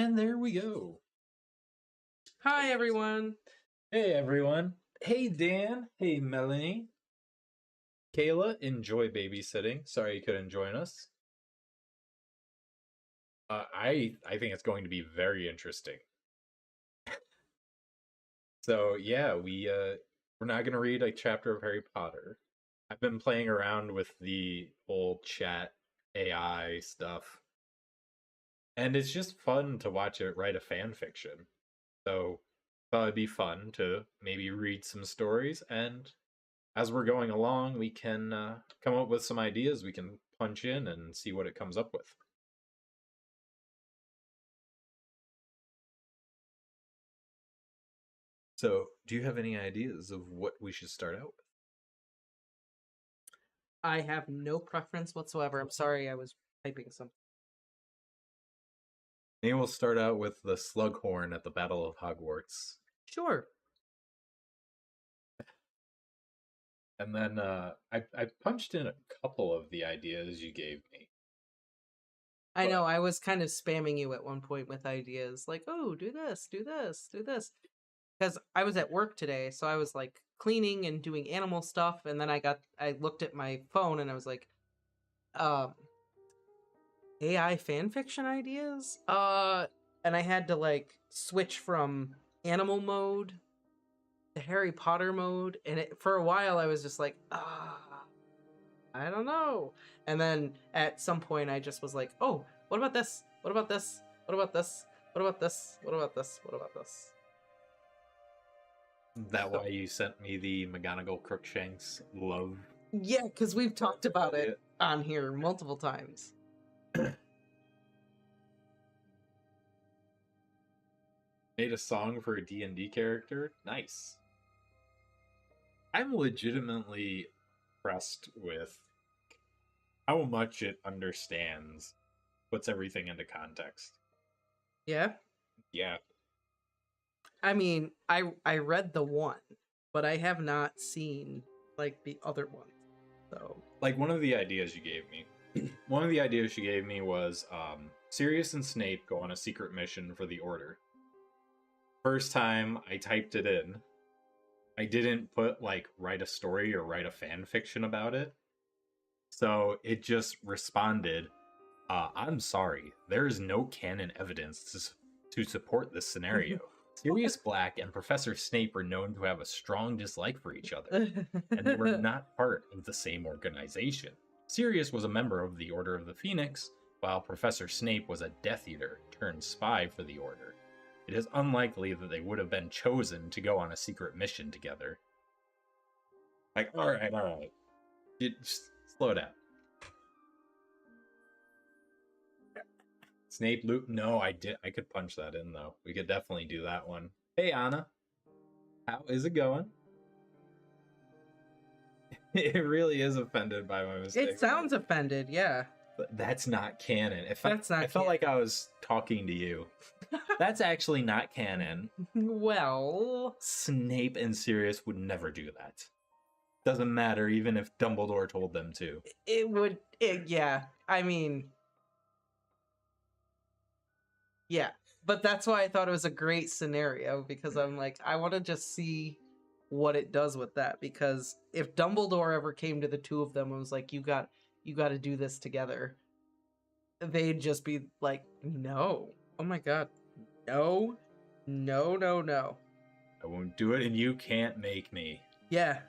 And there we go. Hi, everyone. Hey, everyone. Hey, Dan. Hey, Melanie. Kayla, enjoy babysitting. Sorry you couldn't join us. I think it's going to be very interesting. So yeah, we're not gonna read a chapter of Harry Potter. I've been playing around with the old chat AI stuff, and it's just fun to watch it write a fan fiction. So thought it'd be fun to maybe read some stories, and as we're going along, we can come up with some ideas we can punch in and see what it comes up with. So, do you have any ideas of what we should start out with? I have no preference whatsoever. I'm sorry, I was typing something. Maybe we'll start out with the Slughorn at the Battle of Hogwarts. Sure. And then I punched in a couple of the ideas you gave me. I know, I was kind of spamming you at one point with ideas like, oh, do this, do this, do this. Because I was at work today, so I was like cleaning and doing animal stuff, and then I looked at my phone and I was like, AI fanfiction ideas? And I had to like switch from animal mode to Harry Potter mode, and for a while I was just like, I don't know. And then at some point I just was like, oh, what about this? What about this? What about this? What about this? What about this? What about this? That why you sent me the McGonagall Crookshanks love? Yeah, because we've talked about it on here multiple times. Made a song for a D&D character? Nice. I'm legitimately impressed with how much it understands, puts everything into context. Yeah? Yeah. I mean, I read the one, but I have not seen like the other one. So like one of the ideas you gave me was Sirius and Snape go on a secret mission for the Order. First time I typed it in, I didn't put like write a story or write a fan fiction about it. So it just responded, I'm sorry, there is no canon evidence to support this scenario. Sirius Black and Professor Snape are known to have a strong dislike for each other, and they were not part of the same organization. Sirius was a member of the Order of the Phoenix, while Professor Snape was a Death Eater turned spy for the Order. It is unlikely that they would have been chosen to go on a secret mission together. Like, all right. Just slow down. Snape loop? No, I could punch that in, though. We could definitely do that one. Hey, Anna. How is it going? It really is offended by my mistake. It sounds offended, yeah. But that's not canon. I felt like I was talking to you. That's actually not canon. Well, Snape and Sirius would never do that. Doesn't matter, even if Dumbledore told them to. Yeah. I mean, yeah. But that's why I thought it was a great scenario, because I'm like, I want to just see what it does with that. Because if Dumbledore ever came to the two of them and was like, you got to do this together, they'd just be like, no. Oh my god. No. No, no, no. I won't do it, and you can't make me. Yeah.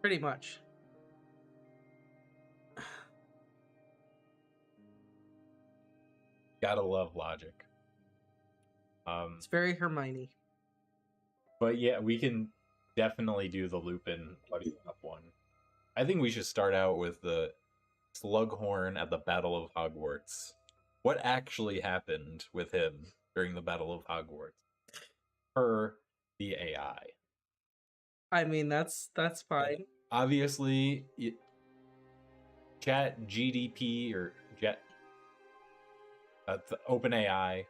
Pretty much. Gotta love logic. It's very Hermione. But yeah, we can definitely do the Lupin Buddy Up one. I think we should start out with the Slughorn at the Battle of Hogwarts. What actually happened with him during the Battle of Hogwarts? Per the AI. I mean, that's fine. Obviously, ChatGPT or the OpenAI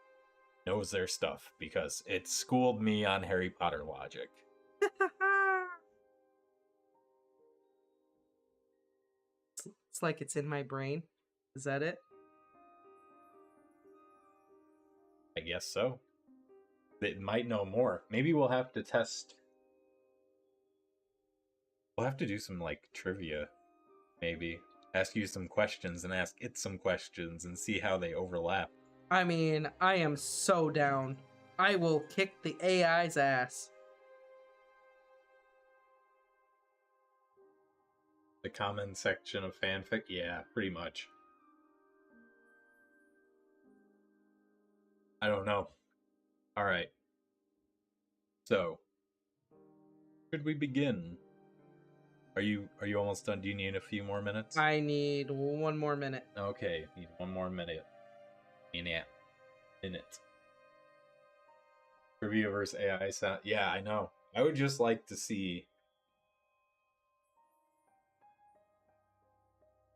knows their stuff because it schooled me on Harry Potter logic. It's like it's in my brain. Is that it? I guess so. It might know more. Maybe we'll have to test. We'll have to do some like trivia. Maybe ask you some questions and ask it some questions and see how they overlap. I mean, I am so down. I will kick the AI's ass. The comment section of fanfic? Yeah, pretty much. I don't know. Alright. So, should we begin? Are you almost done? Do you need a few more minutes? I need 1 more minute. Okay, need 1 more minute. Minute. Trivia versus AI sound. Yeah, I know. I would just like to see.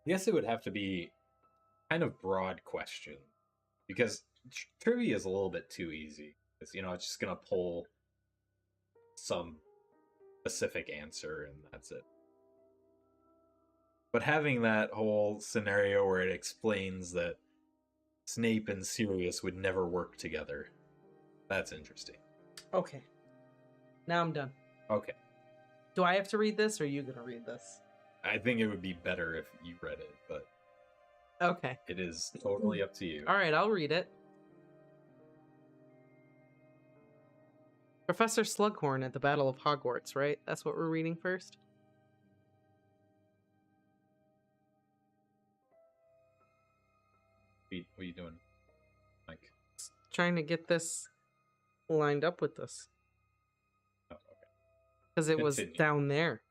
I guess it would have to be kind of broad question, because trivia is a little bit too easy. It's, it's just gonna pull some specific answer and that's it. But having that whole scenario where it explains that Snape and Sirius would never work together, that's interesting. Okay. Now I'm done. Okay. Do I have to read this, or are you gonna read this? I think it would be better if you read it, but okay, it is totally up to you. All right, I'll read it. Professor Slughorn at the Battle of Hogwarts, right? That's what we're reading first? What are you doing, Mike? Trying to get this lined up with this. Oh, okay. Because it was down there.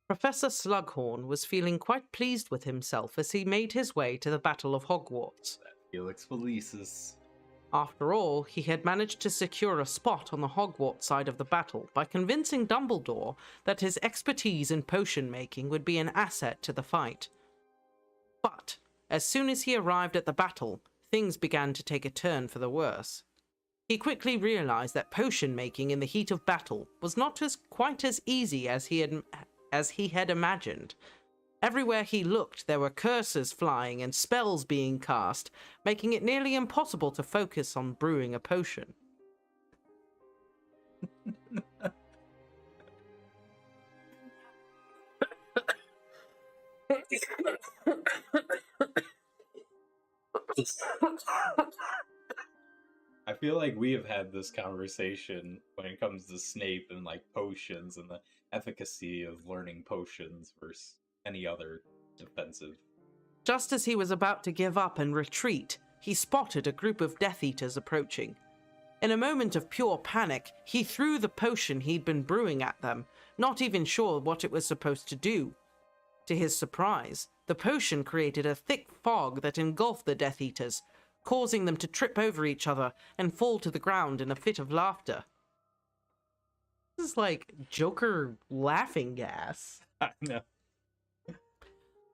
Professor Slughorn was feeling quite pleased with himself as he made his way to the Battle of Hogwarts. That Felix Felicis. After all, he had managed to secure a spot on the Hogwarts side of the battle by convincing Dumbledore that his expertise in potion making would be an asset to the fight. But, as soon as he arrived at the battle, things began to take a turn for the worse. He quickly realized that potion making in the heat of battle was not quite as easy as he had imagined. Everywhere he looked, there were curses flying and spells being cast, making it nearly impossible to focus on brewing a potion. I feel like we have had this conversation when it comes to Snape and like potions and the efficacy of learning potions versus any other defensive. Just as he was about to give up and retreat, he spotted a group of Death Eaters approaching. In a moment of pure panic, he threw the potion he'd been brewing at them, not even sure what it was supposed to do. To his surprise, the potion created a thick fog that engulfed the Death Eaters, causing them to trip over each other and fall to the ground in a fit of laughter. This is like Joker laughing gas. I know.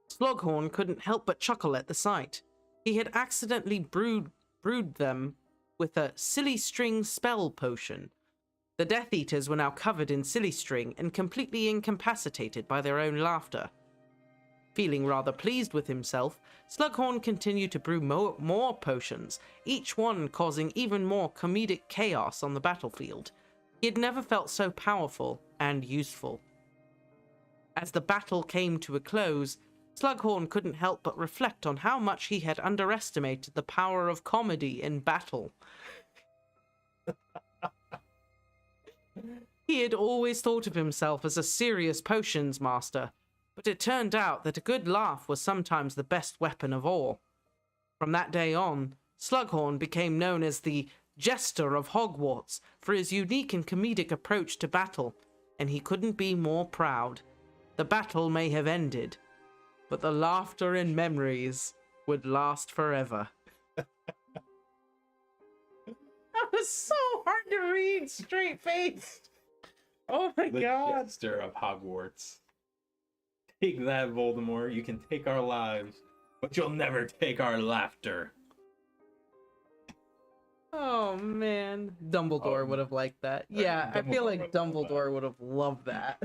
Slughorn couldn't help but chuckle at the sight. He had accidentally brewed them with a silly string spell potion. The Death Eaters were now covered in silly string and completely incapacitated by their own laughter. Feeling rather pleased with himself, Slughorn continued to brew more potions, each one causing even more comedic chaos on the battlefield. He had never felt so powerful and useful. As the battle came to a close, Slughorn couldn't help but reflect on how much he had underestimated the power of comedy in battle. He had always thought of himself as a serious potions master, but it turned out that a good laugh was sometimes the best weapon of all. From that day on, Slughorn became known as the Jester of Hogwarts for his unique and comedic approach to battle, and he couldn't be more proud. The battle may have ended, but the laughter and memories would last forever. That was so hard to read straight-faced. Oh my god. The Jester of Hogwarts. Take that, Voldemort. You can take our lives, but you'll never take our laughter. Oh man, Dumbledore would have liked that. Yeah, I feel like Dumbledore would have loved that.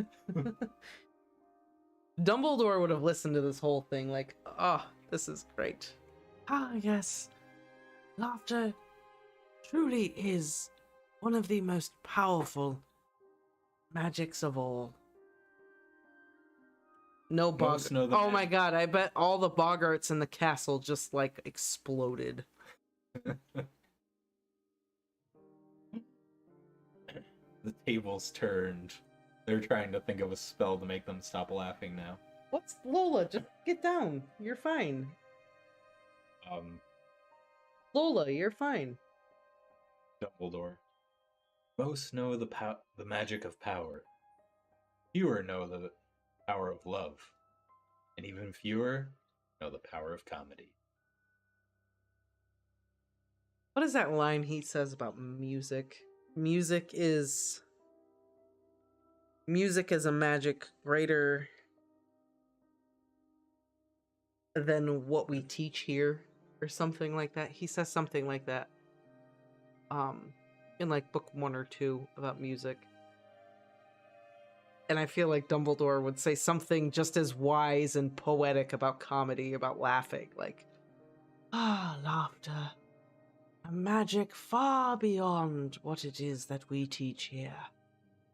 Dumbledore would have listened to this whole thing like, oh, this is great. Ah, yes. Laughter truly is one of the most powerful magics of all. No bog. Most know the Oh my magic. god, I bet all the boggarts in the castle just like exploded. The tables turned. They're trying to think of a spell to make them stop laughing now. What's Lola? Just get down. You're fine. Lola, you're fine. Dumbledore. Most know the magic of power. Fewer know the power of love. And even fewer know the power of comedy. What is that line he says about music? Music is a magic greater than what we teach here, or something like that. He says something like that. In like book 1 or 2 about music. And I feel like Dumbledore would say something just as wise and poetic about comedy, about laughing. Like, laughter. A magic far beyond what it is that we teach here.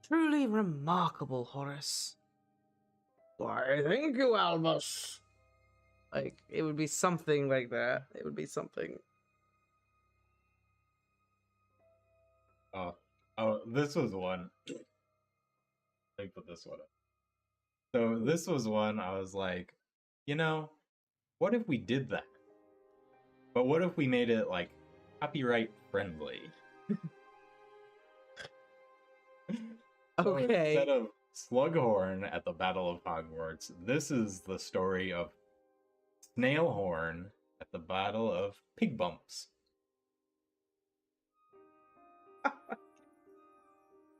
Truly remarkable, Horace. Why, thank you, Albus. Like, it would be something like that. It would be something. Oh, this was one. Let me put this one up. So this was one I was like, what if we did that? But what if we made it like copyright friendly? So Okay. instead of Slughorn at the Battle of Hogwarts, this is the story of Snailhorn at the Battle of Pig Bumps.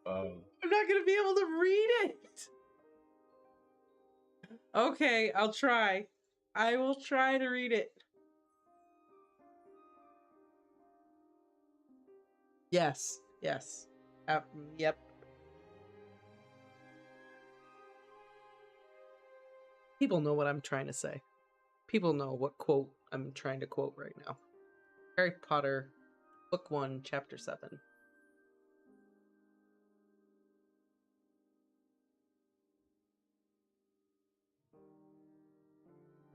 I'm not gonna be able to read it. Okay, I'll try. I will try to read it. Yes. Yep. People know what I'm trying to say. People know what quote I'm trying to quote right now. Harry Potter, Book 1, Chapter 7.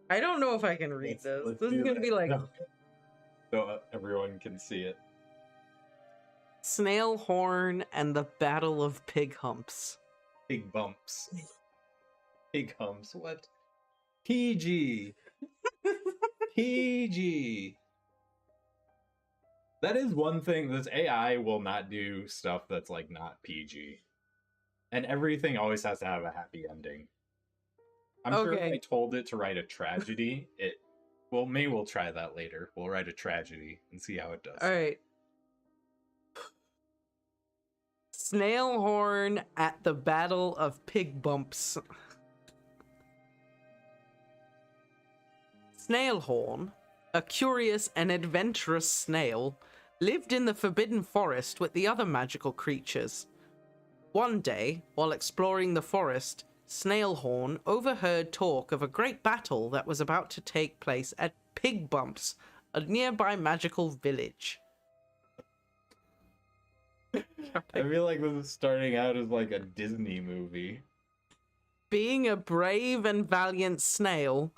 I don't know if I can read this. This is going to be like... No. So everyone can see it. Snailhorn and the Battle of Pig Humps. Pig Bumps. Pig Humps. What? PG. PG. That is one thing. This AI will not do stuff that's like not PG. And everything always has to have a happy ending. I'm sure if I told it to write a tragedy, maybe we'll try that later. We'll write a tragedy and see how it does. Alright. Snailhorn at the Battle of Pig Bumps. Snailhorn, a curious and adventurous snail, lived in the Forbidden Forest with the other magical creatures. One day, while exploring the forest, Snailhorn overheard talk of a great battle that was about to take place at Pig Bumps, a nearby magical village. I feel like this is starting out as like a Disney movie. Being a brave and valiant snail,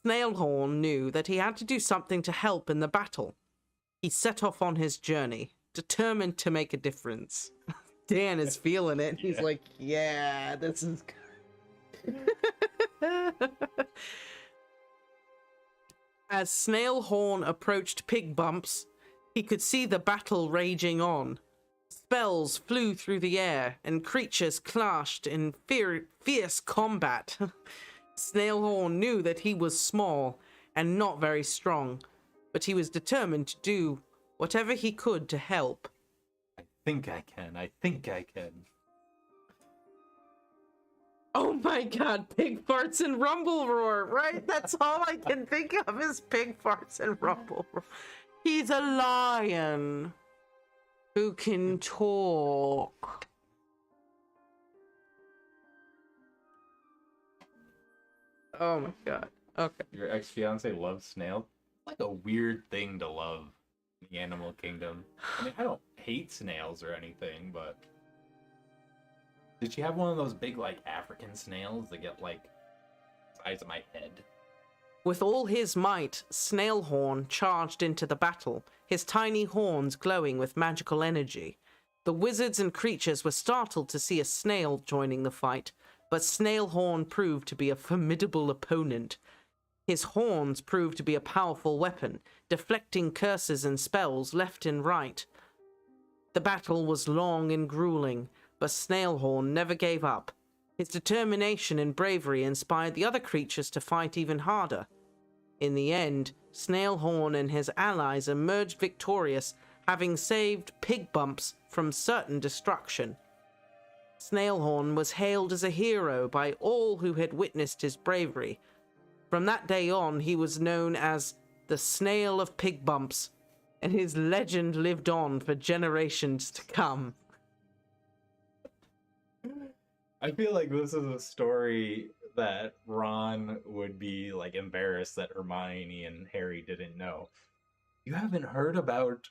Snailhorn knew that he had to do something to help in the battle. He set off on his journey, determined to make a difference. Dan is feeling it. He's like, yeah, this is good. As Snailhorn approached Pig Bumps, he could see the battle raging on. Spells flew through the air, and creatures clashed in fierce combat. Snailhorn knew that he was small and not very strong, but he was determined to do whatever he could to help. I think I can. Oh my god, pig farts and rumble roar, right? That's all I can think of is pig farts and rumble roar. He's a lion who can talk. Oh my god. Okay. Your ex-fiance loves snails? Like a weird thing to love in the animal kingdom. I mean, I don't hate snails or anything, but did she have one of those big, like, African snails that get, like, the size of my head? With all his might, Snailhorn charged into the battle, his tiny horns glowing with magical energy. The wizards and creatures were startled to see a snail joining the fight, but Snailhorn proved to be a formidable opponent. His horns proved to be a powerful weapon, deflecting curses and spells left and right. The battle was long and grueling, but Snailhorn never gave up. His determination and bravery inspired the other creatures to fight even harder. In the end, Snailhorn and his allies emerged victorious, having saved Pig Bumps from certain destruction. Snailhorn was hailed as a hero by all who had witnessed his bravery. From that day on, he was known as the Snail of Pig Bumps, and his legend lived on for generations to come. I feel like this is a story that Ron would be, like, embarrassed that Hermione and Harry didn't know. You haven't heard about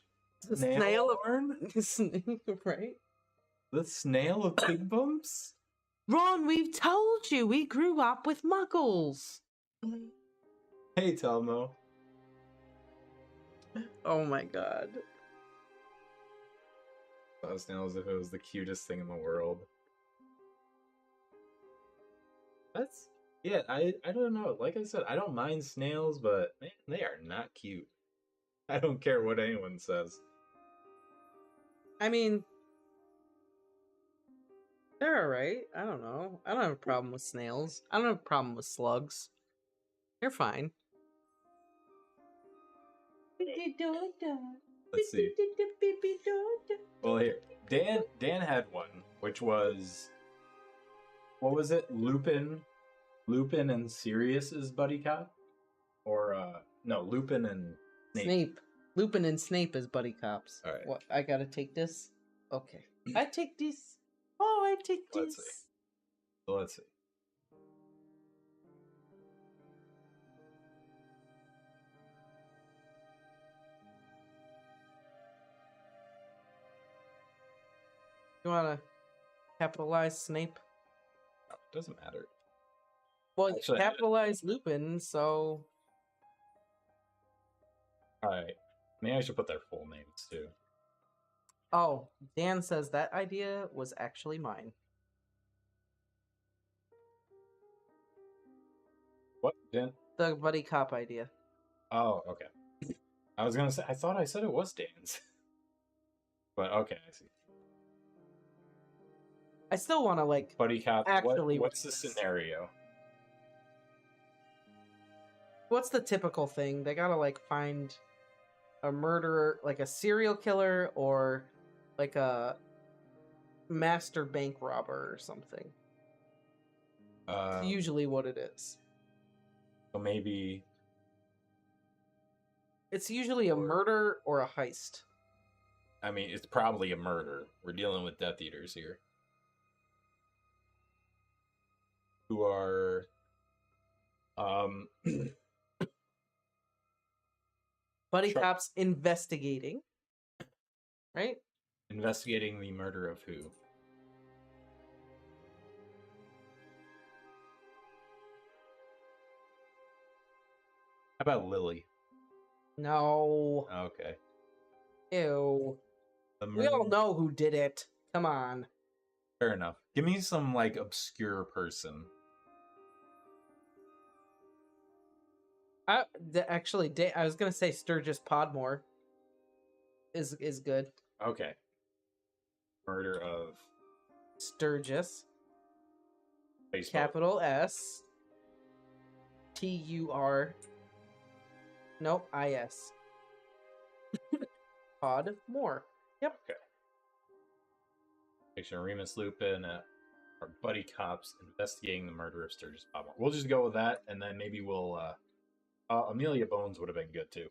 The snail of Snailhorn? right? The snail of Pig Bumps? Ron, we've told you we grew up with muggles. Hey, Telmo. Oh my god. That snail as if it was the cutest thing in the world. That's... Yeah, I don't know. Like I said, I don't mind snails, but man, they are not cute. I don't care what anyone says. I mean, they're alright. I don't know. I don't have a problem with snails. I don't have a problem with slugs. They're fine. Let's see. Well, here, Dan had one, which was, what was it? Lupin and Sirius's buddy cop, or no, Lupin and Snape. Lupin and Snape as buddy cops. All right. What? I gotta take this. Okay. I take this. Oh, I take Let's this. see. So let's see. You wanna capitalize Snape? No, it doesn't matter. Well, you Actually, capitalize Lupin, so... Alright. Maybe I should put their full names too. Oh, Dan says that idea was actually mine. What, Dan? The buddy cop idea. Oh, okay. I was gonna say, I thought I said it was Dan's. But okay, I see. I still want to, like... Buddy cop, actually, what's the scenario? What's the typical thing? They gotta, like, find a murderer, like a serial killer, or like a master bank robber or something. It's usually what it is. So maybe... It's usually a murder or a heist. I mean, it's probably a murder. We're dealing with Death Eaters here. Who are... Buddy cops investigating. Right? investigating the murder of who? How about Lily? No. Okay. Ew. The We all murder- know who did it. Come on. Fair enough. Give me some, like, obscure person. Actually, I was gonna say Sturgis Podmore is good. Okay. Murder of... Sturgis, how you spell it? capital S, Tur. Nope, IS. Podmore. Yep. Okay. Picture Remus Lupin our buddy cops investigating the murder of Sturgis Podmore. We'll just go with that, and then maybe we'll... Amelia Bones would have been good, too.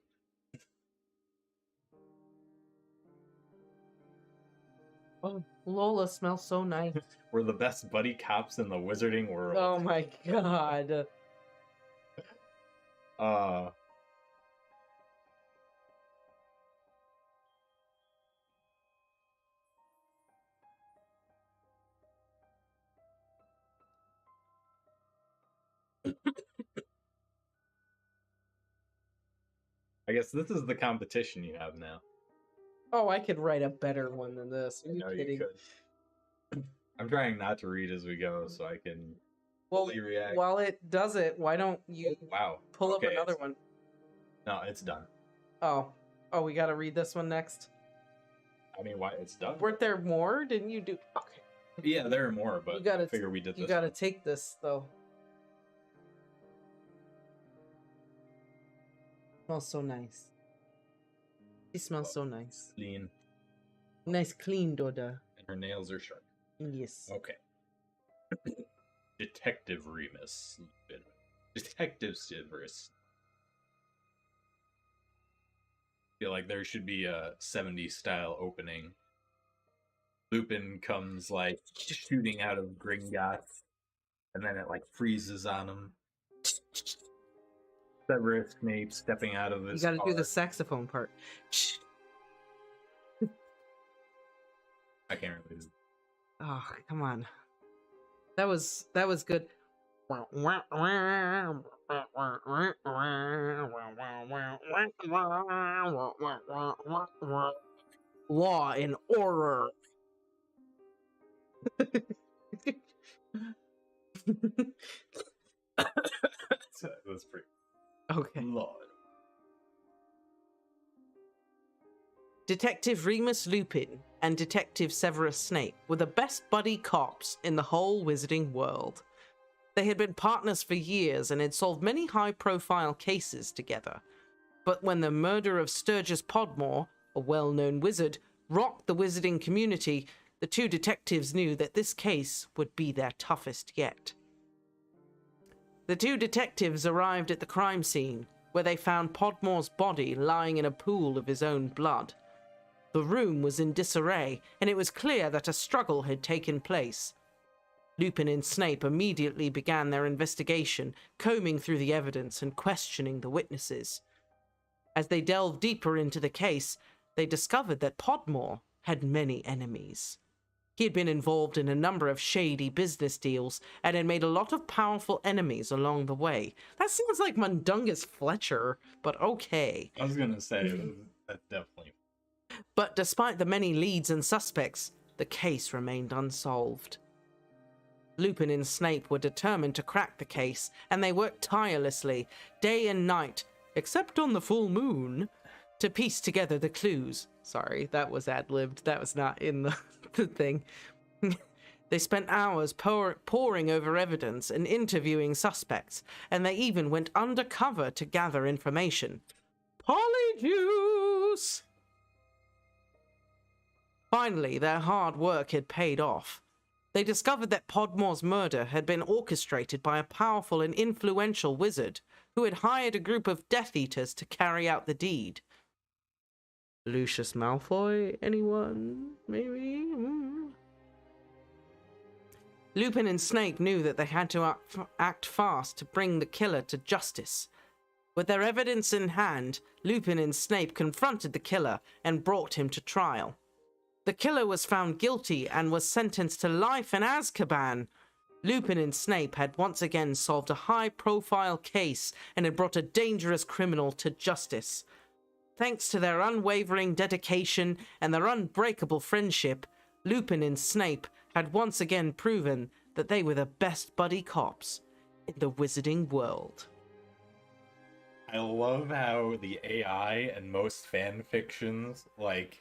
Oh, Lola smells so nice. We're the best buddy cops in the wizarding world. Oh my god. Uh, I guess this is the competition you have now. Oh, I could write a better one than this. Are you No, kidding? you could. I'm trying not to read as we go so I can fully react. While it does it, why don't you Wow. pull Okay, up another one? No, it's done. Oh, we gotta read this one next. I mean, why it's done? Weren't there more? Didn't you do? Okay. Yeah, there are more, but I figure we did this. You gotta take this though. Smells so nice. She smells so nice. Clean. Nice, clean Doda. And her nails are sharp. Yes. Okay. Detective Remus. Detective Severus. Feel like there should be a 70s style opening. Lupin comes like shooting out of Gringotts, and then it like freezes on him. Severus Snape stepping out of his You gotta car. do the saxophone part. I can't really. Oh, come on. That was good. Law and order. That's pretty. Okay. Lord. Detective Remus Lupin and Detective Severus Snape were the best buddy cops in the whole wizarding world. They had been partners for years and had solved many high-profile cases together. But when the murder of Sturgis Podmore, a well-known wizard, rocked the wizarding community, the two detectives knew that this case would be their toughest yet. The two detectives arrived at the crime scene, where they found Podmore's body lying in a pool of his own blood. The room was in disarray, and it was clear that a struggle had taken place. Lupin and Snape immediately began their investigation, combing through the evidence and questioning the witnesses. As they delved deeper into the case, they discovered that Podmore had many enemies. He had been involved in a number of shady business deals and had made a lot of powerful enemies along the way. That sounds like Mundungus Fletcher, but okay. I was gonna say that definitely. But despite the many leads and suspects, the case remained unsolved. Lupin and Snape were determined to crack the case, and they worked tirelessly, day and night, except on the full moon, to piece together the clues. Sorry, that was ad-libbed. That was not in the thing. They spent hours poring over evidence and interviewing suspects, and they even went undercover to gather information. Polyjuice! Finally, their hard work had paid off. They discovered that Podmore's murder had been orchestrated by a powerful and influential wizard who had hired a group of Death Eaters to carry out the deed. Lucius Malfoy? Anyone? Maybe? Lupin and Snape knew that they had to act fast to bring the killer to justice. With their evidence in hand, Lupin and Snape confronted the killer and brought him to trial. The killer was found guilty and was sentenced to life in Azkaban. Lupin and Snape had once again solved a high-profile case and had brought a dangerous criminal to justice. Thanks to their unwavering dedication and their unbreakable friendship, Lupin and Snape had once again proven that they were the best buddy cops in the wizarding world. I love how the AI and most fan fictions, like,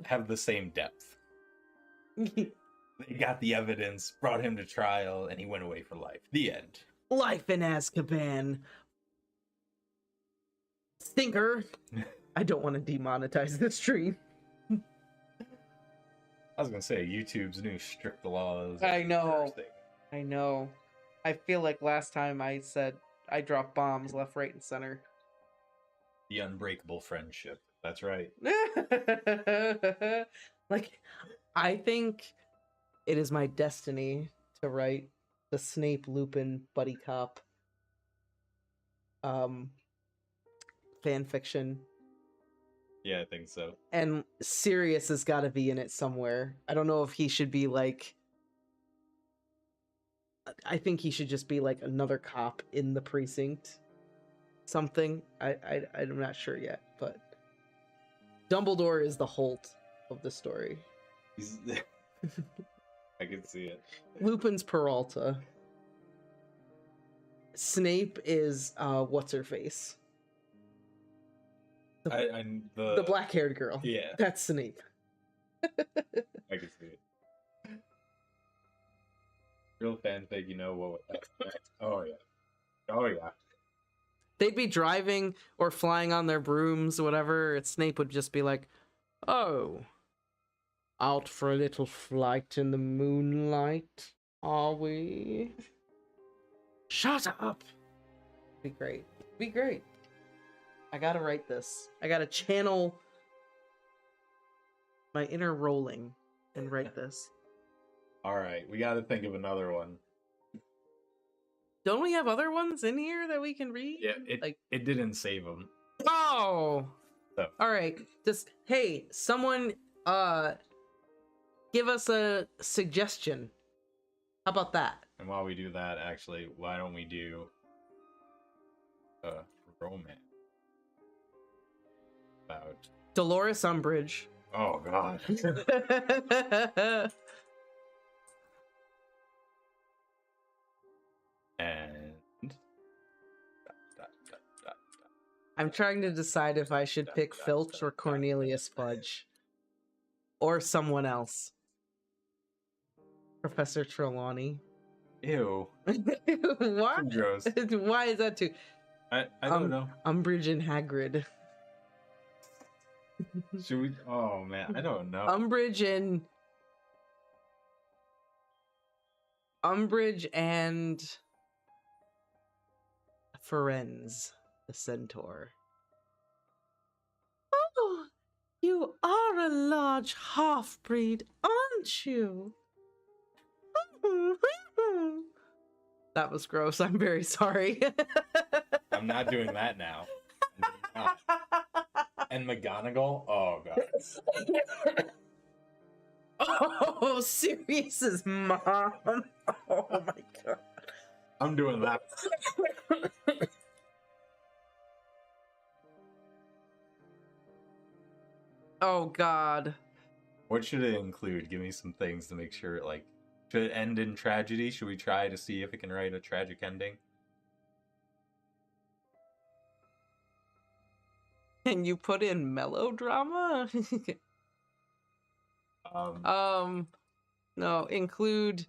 have the same depth. They got the evidence, brought him to trial, and he went away for life. The end. Life in Azkaban. Stinker. I don't want to demonetize this stream. I was gonna say, YouTube's new strict laws. I know. I know. I feel like last time I said I dropped bombs left, right, and center. The unbreakable friendship. That's right. Like, I think it is my destiny to write the Snape Lupin buddy cop. fan fiction. Yeah, I think so. And Sirius has got to be in it somewhere. I don't know if he should be like... I think he should just be like another cop in the precinct. Something. I'm not sure yet, but Dumbledore is the Holt of the story. I can see it. Lupin's Peralta. Snape is what's her face? The black-haired girl. Yeah, That's Snape. I can see it. Real fanfic, you know what? Oh yeah, oh yeah. They'd be driving or flying on their brooms, whatever. And Snape would just be like, "Oh, out for a little flight in the moonlight, are we?" Shut up. Be great. Be great. I gotta write this. I gotta channel my inner Rowling and write this. All right, we got to think of another one. Don't we have other ones in here that we can read? Yeah, it didn't save them. Oh. So. All right. Just hey, someone give us a suggestion. How about that? And while we do that, actually, why don't we do romance about Dolores Umbridge. Oh god. And I'm trying to decide if I should pick Filch or Cornelius Fudge. Or someone else. Professor Trelawney. Ew. What? Gross. Why is that too? I don't know. Umbridge and Hagrid. Should we? Oh man, I don't know. Umbridge and Ferenz, the centaur. Oh, you are a large half-breed, aren't you? That was gross. I'm very sorry. I'm not doing that now. And McGonagall? Oh god. Oh, Sirius's mom. Oh my god. I'm doing that. Oh god. What should it include? Give me some things to make sure, like, should it end in tragedy? Should we try to see if it can write a tragic ending? Can you put in melodrama? No, include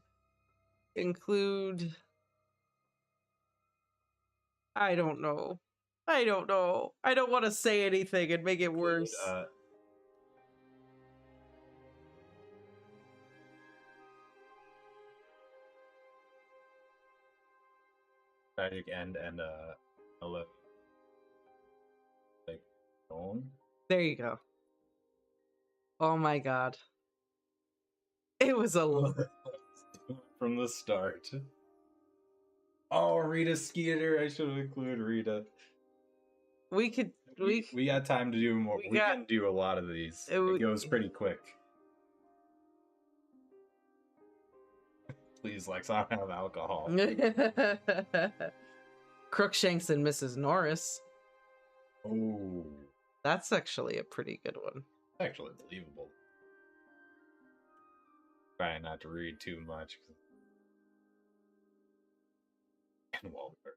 I don't know. I don't want to say anything and make it worse. Tragic end and a look. Like tone. There you go. Oh my god. It was a from the start. Oh, Rita Skeeter. I should have included Rita. We got time to do more. We can do a lot of these. It goes pretty quick. Please, Lex, I don't have alcohol. Crookshanks and Mrs. Norris. Oh. That's actually a pretty good one. Actually believable. Trying not to read too much. And Walter.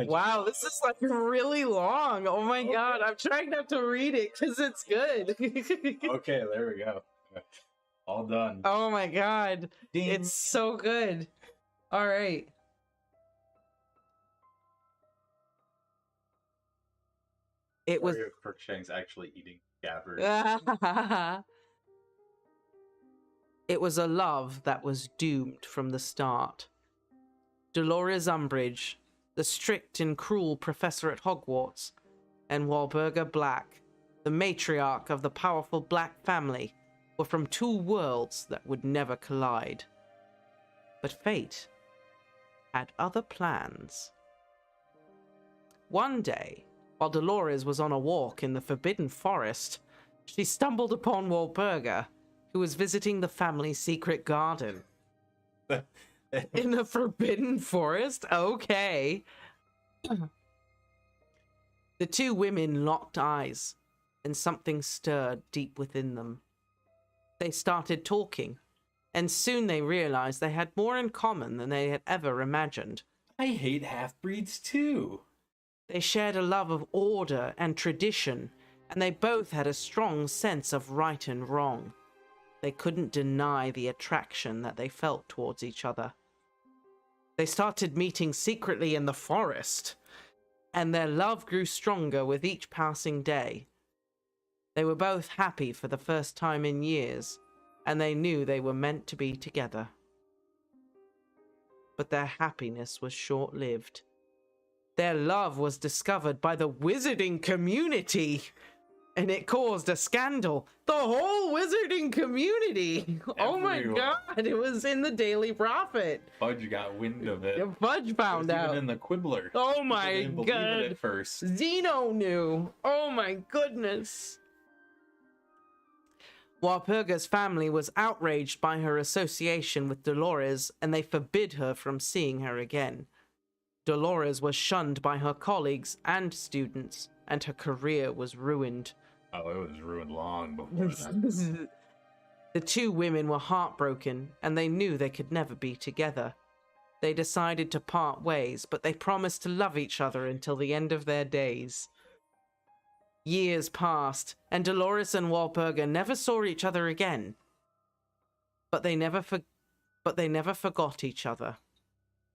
Wow, this is like really long. Oh my god, I'm trying not to read it because it's good. Okay, there we go. All done. Oh my god, Ding. It's so good. All right. It was Crookshanks actually eating gabbers. It was a love that was doomed from the start. Dolores Umbridge, the strict and cruel professor at Hogwarts, and Walburga Black, the matriarch of the powerful black family, were from two worlds that would never collide. But fate had other plans. One day, while Dolores was on a walk in the Forbidden Forest, she stumbled upon Walpurga, who was visiting the family's secret garden. In the Forbidden Forest? Okay. The two women locked eyes, and something stirred deep within them. They started talking, and soon they realized they had more in common than they had ever imagined. I hate half-breeds too. They shared a love of order and tradition, and they both had a strong sense of right and wrong. They couldn't deny the attraction that they felt towards each other. They started meeting secretly in the forest, and their love grew stronger with each passing day. They were both happy for the first time in years, and they knew they were meant to be together. But their happiness was short-lived. Their love was discovered by the wizarding community, and it caused a scandal. The whole wizarding community! Oh my god, it was in the Daily Prophet. Fudge got wind of it. Fudge found out. Even in the Quibbler. Oh my didn't believe god. it at first. Zeno knew. Oh my goodness. Walpurga's family was outraged by her association with Dolores, and they forbid her from seeing her again. Dolores was shunned by her colleagues and students, and her career was ruined. Oh, it was ruined long before that. The two women were heartbroken, and they knew they could never be together. They decided to part ways, but they promised to love each other until the end of their days. Years passed, and Dolores and Walpurga never saw each other again. But they never forgot each other.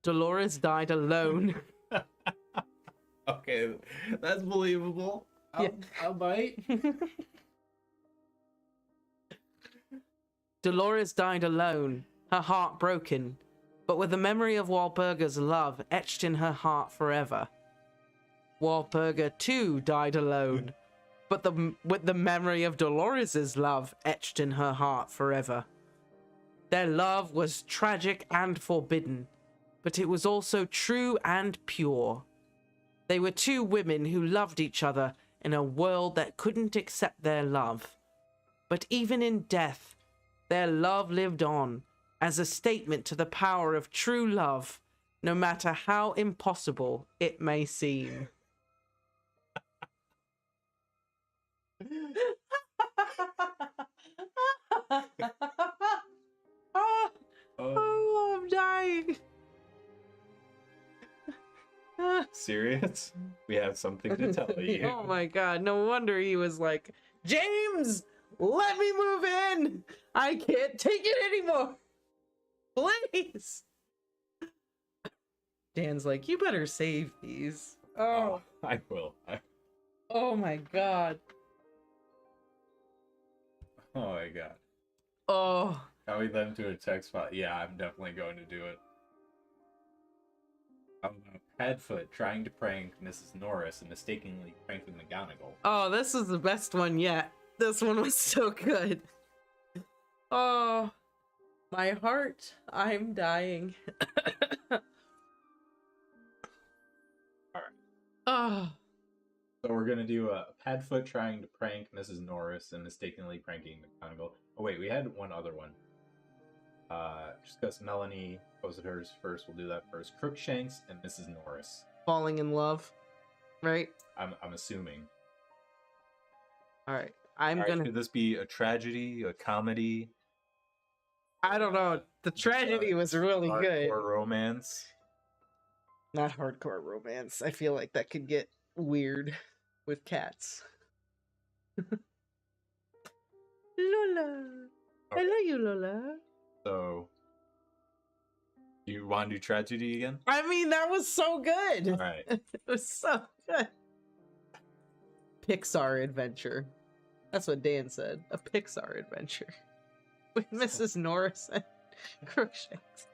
Dolores died alone. Okay, that's believable. I'll bite. Dolores died alone, her heart broken, but with the memory of Walpurga's love etched in her heart forever. Walpurga too died alone, but with the memory of Dolores's love etched in her heart forever. Their love was tragic and forbidden, but it was also true and pure. They were two women who loved each other in a world that couldn't accept their love. But even in death, their love lived on as a statement to the power of true love, no matter how impossible it may seem. Oh, I'm dying. Serious? We have something to tell you. Oh my god, no wonder he was like, James, let me move in! I can't take it anymore! Please! Dan's like, you better save these. Oh, I will. Oh my god. Oh my god. Oh. Copy them to a text file. Yeah, I'm definitely going to do it. Padfoot trying to prank Mrs. Norris and mistakenly pranking McGonagall. Oh, this is the best one yet. This one was so good. Oh, my heart, I'm dying. Alright. Oh. So we're gonna do a Padfoot trying to prank Mrs. Norris and mistakenly pranking McGonagall. Oh wait, we had one other one. Just because Melanie posted hers first, we'll do that first. Crookshanks and Mrs. Norris. Falling in love, right? I'm assuming. All right, I'm gonna. Could this be a tragedy, a comedy? I don't know. The tragedy was really good. Hardcore romance. Not hardcore romance. I feel like that could get weird with cats. Lola, Okay. I love you, Lola. So, you want to do tragedy again? I mean, that was so good. All right. It was so good. Pixar adventure. That's what Dan said. A Pixar adventure. With Mrs. Norris and Crookshanks.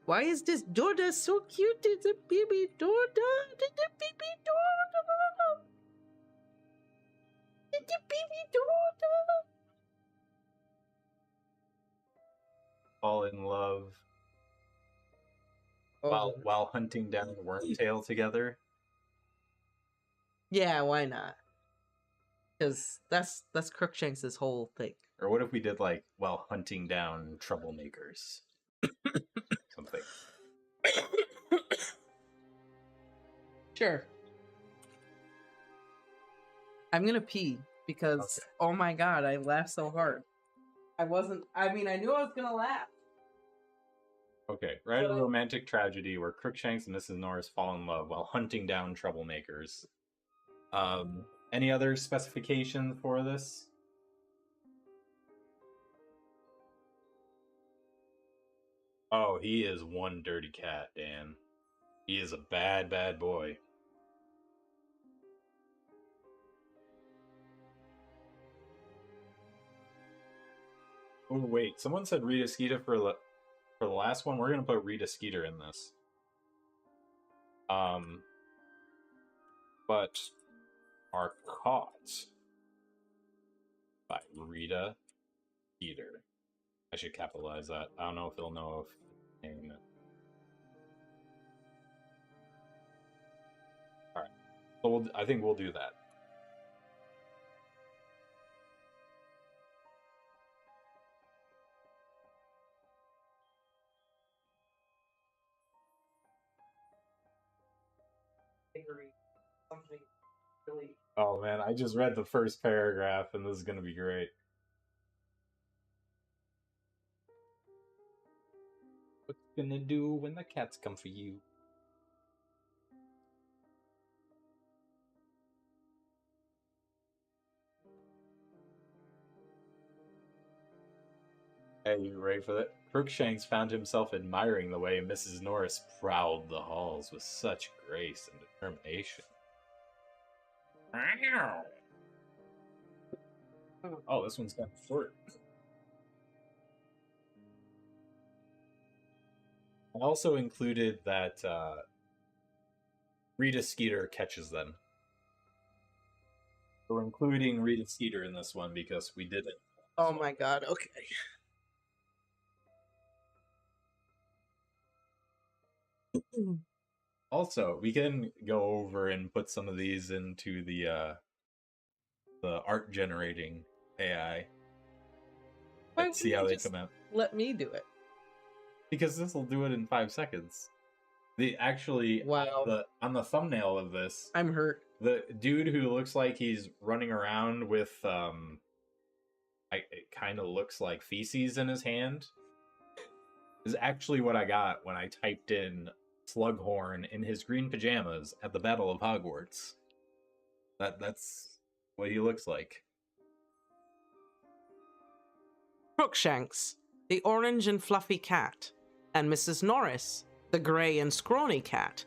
Why is this Doda so cute? It's a baby Doda. It's a baby Doda. It's a baby Doda. Fall in love Oh. while hunting down Wormtail together. Yeah, why not? Because that's Crookshanks' whole thing. Or what if we did like while hunting down troublemakers? Something. Sure. I'm gonna pee because Okay. oh my god, I laughed so hard. I knew I was gonna laugh. Okay, write a romantic tragedy where Crookshanks and Mrs. Norris fall in love while hunting down troublemakers. Any other specifications for this? Oh, he is one dirty cat, Dan. He is a bad, bad boy. Oh, wait. Someone said Rita Skeeter for the last one. We're going to put Rita Skeeter in this. But are caught by Rita Skeeter. I should capitalize that. I don't know if he'll know if name it. Alright. So I think we'll do that. Something really. Oh man, I just read the first paragraph and this is going to be great. What you gonna do when the cats come for you? Hey, you ready for that? Crookshanks found himself admiring the way Mrs. Norris prowled the halls with such grace and determination. Oh, this one's kind of short. I also included that Rita Skeeter catches them. We're including Rita Skeeter in this one because we did it. Oh my god, okay. Also, we can go over and put some of these into the art generating AI. Let's see how they come out. Let me do it. Because this will do it in 5 seconds. Wow. On the thumbnail of this, I'm hurt. the dude who looks like he's running around with it kind of looks like feces in his hand is actually what I got when I typed in Slughorn in his green pajamas at the Battle of Hogwarts. That's what he looks like. Crookshanks, the orange and fluffy cat, and Mrs. Norris, the grey and scrawny cat,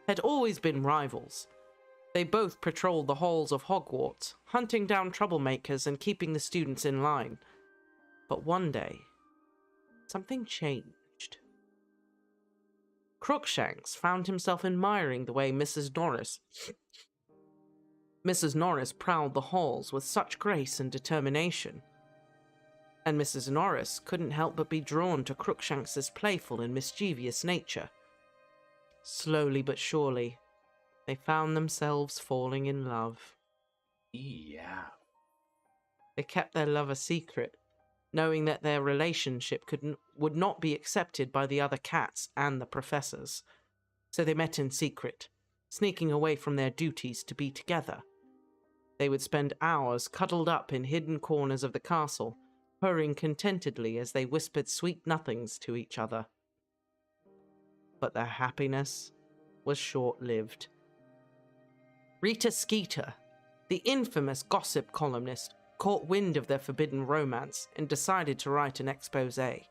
had always been rivals. They both patrolled the halls of Hogwarts, hunting down troublemakers and keeping the students in line. But one day, something changed. Crookshanks found himself admiring the way Mrs. Norris prowled the halls with such grace and determination. And Mrs. Norris couldn't help but be drawn to Crookshanks's playful and mischievous nature. Slowly but surely, they found themselves falling in love. Yeah. They kept their love a secret, knowing that their relationship would not be accepted by the other cats and the professors. So they met in secret, sneaking away from their duties to be together. They would spend hours cuddled up in hidden corners of the castle, purring contentedly as they whispered sweet nothings to each other. But their happiness was short-lived. Rita Skeeter, the infamous gossip columnist, caught wind of their forbidden romance and decided to write an exposé.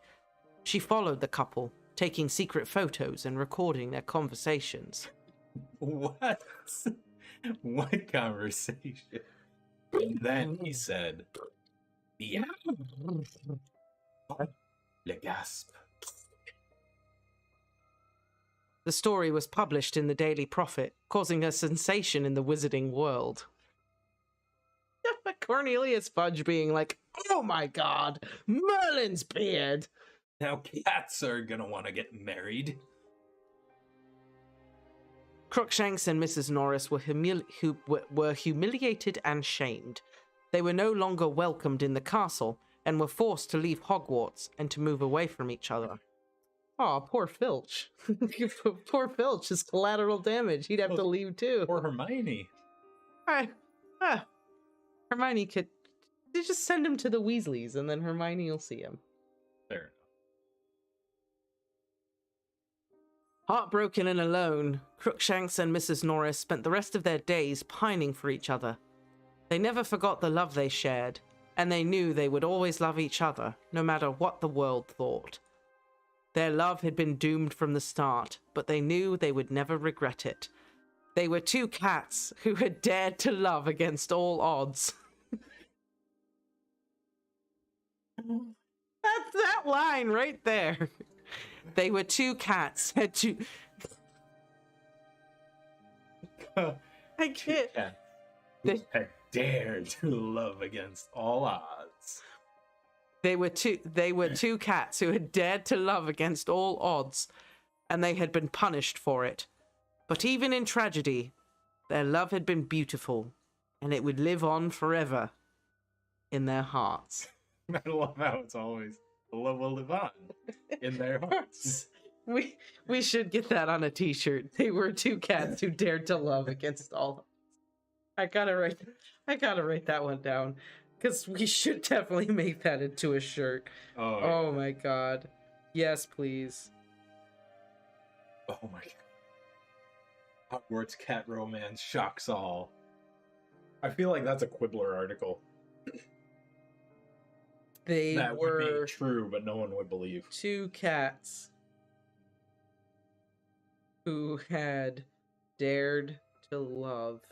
She followed the couple, taking secret photos and recording their conversations. What? What conversation? And then he said, "Yeah." Le gasp. The story was published in the Daily Prophet, causing a sensation in the wizarding world. Cornelius Fudge being like, oh my god, Merlin's beard! Now cats are gonna want to get married. Crookshanks and Mrs. Norris were humiliated and shamed. They were no longer welcomed in the castle and were forced to leave Hogwarts and to move away from each other. Aw, poor Filch. Poor Filch is collateral damage. He'd have to leave too. Or Hermione. Hermione could... They just send him to the Weasleys and then Hermione will see him. Fair enough. Heartbroken and alone, Crookshanks and Mrs. Norris spent the rest of their days pining for each other. They never forgot the love they shared, and they knew they would always love each other, no matter what the world thought. Their love had been doomed from the start, but they knew they would never regret it. They were two cats who had dared to love against all odds. That's that line right there. They were two cats had to... I can't... They had dared to love against all odds. They were two cats who had dared to love against all odds, and they had been punished for it. But even in tragedy, their love had been beautiful, and it would live on forever in their hearts. I love how it's always the love will live on in their hearts. We should get that on a t-shirt. They were two cats who dared to love against all. I gotta write that one down. Because we should definitely make that into a shirt. Oh my god. Yes, please. Oh my god. Hogwarts cat romance shocks all. I feel like that's a Quibbler article. That would be true, but no one would believe. Two cats who had dared to love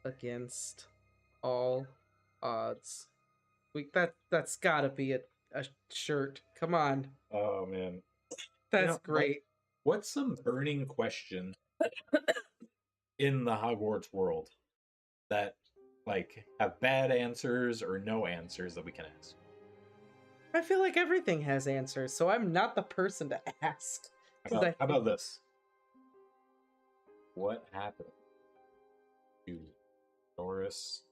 against all odds. That's gotta be a shirt. Come on. Oh man. That's great. What's some burning question in the Hogwarts world that like have bad answers or no answers that we can ask? I feel like everything has answers, so I'm not the person to ask. How about this? What happened to Dolores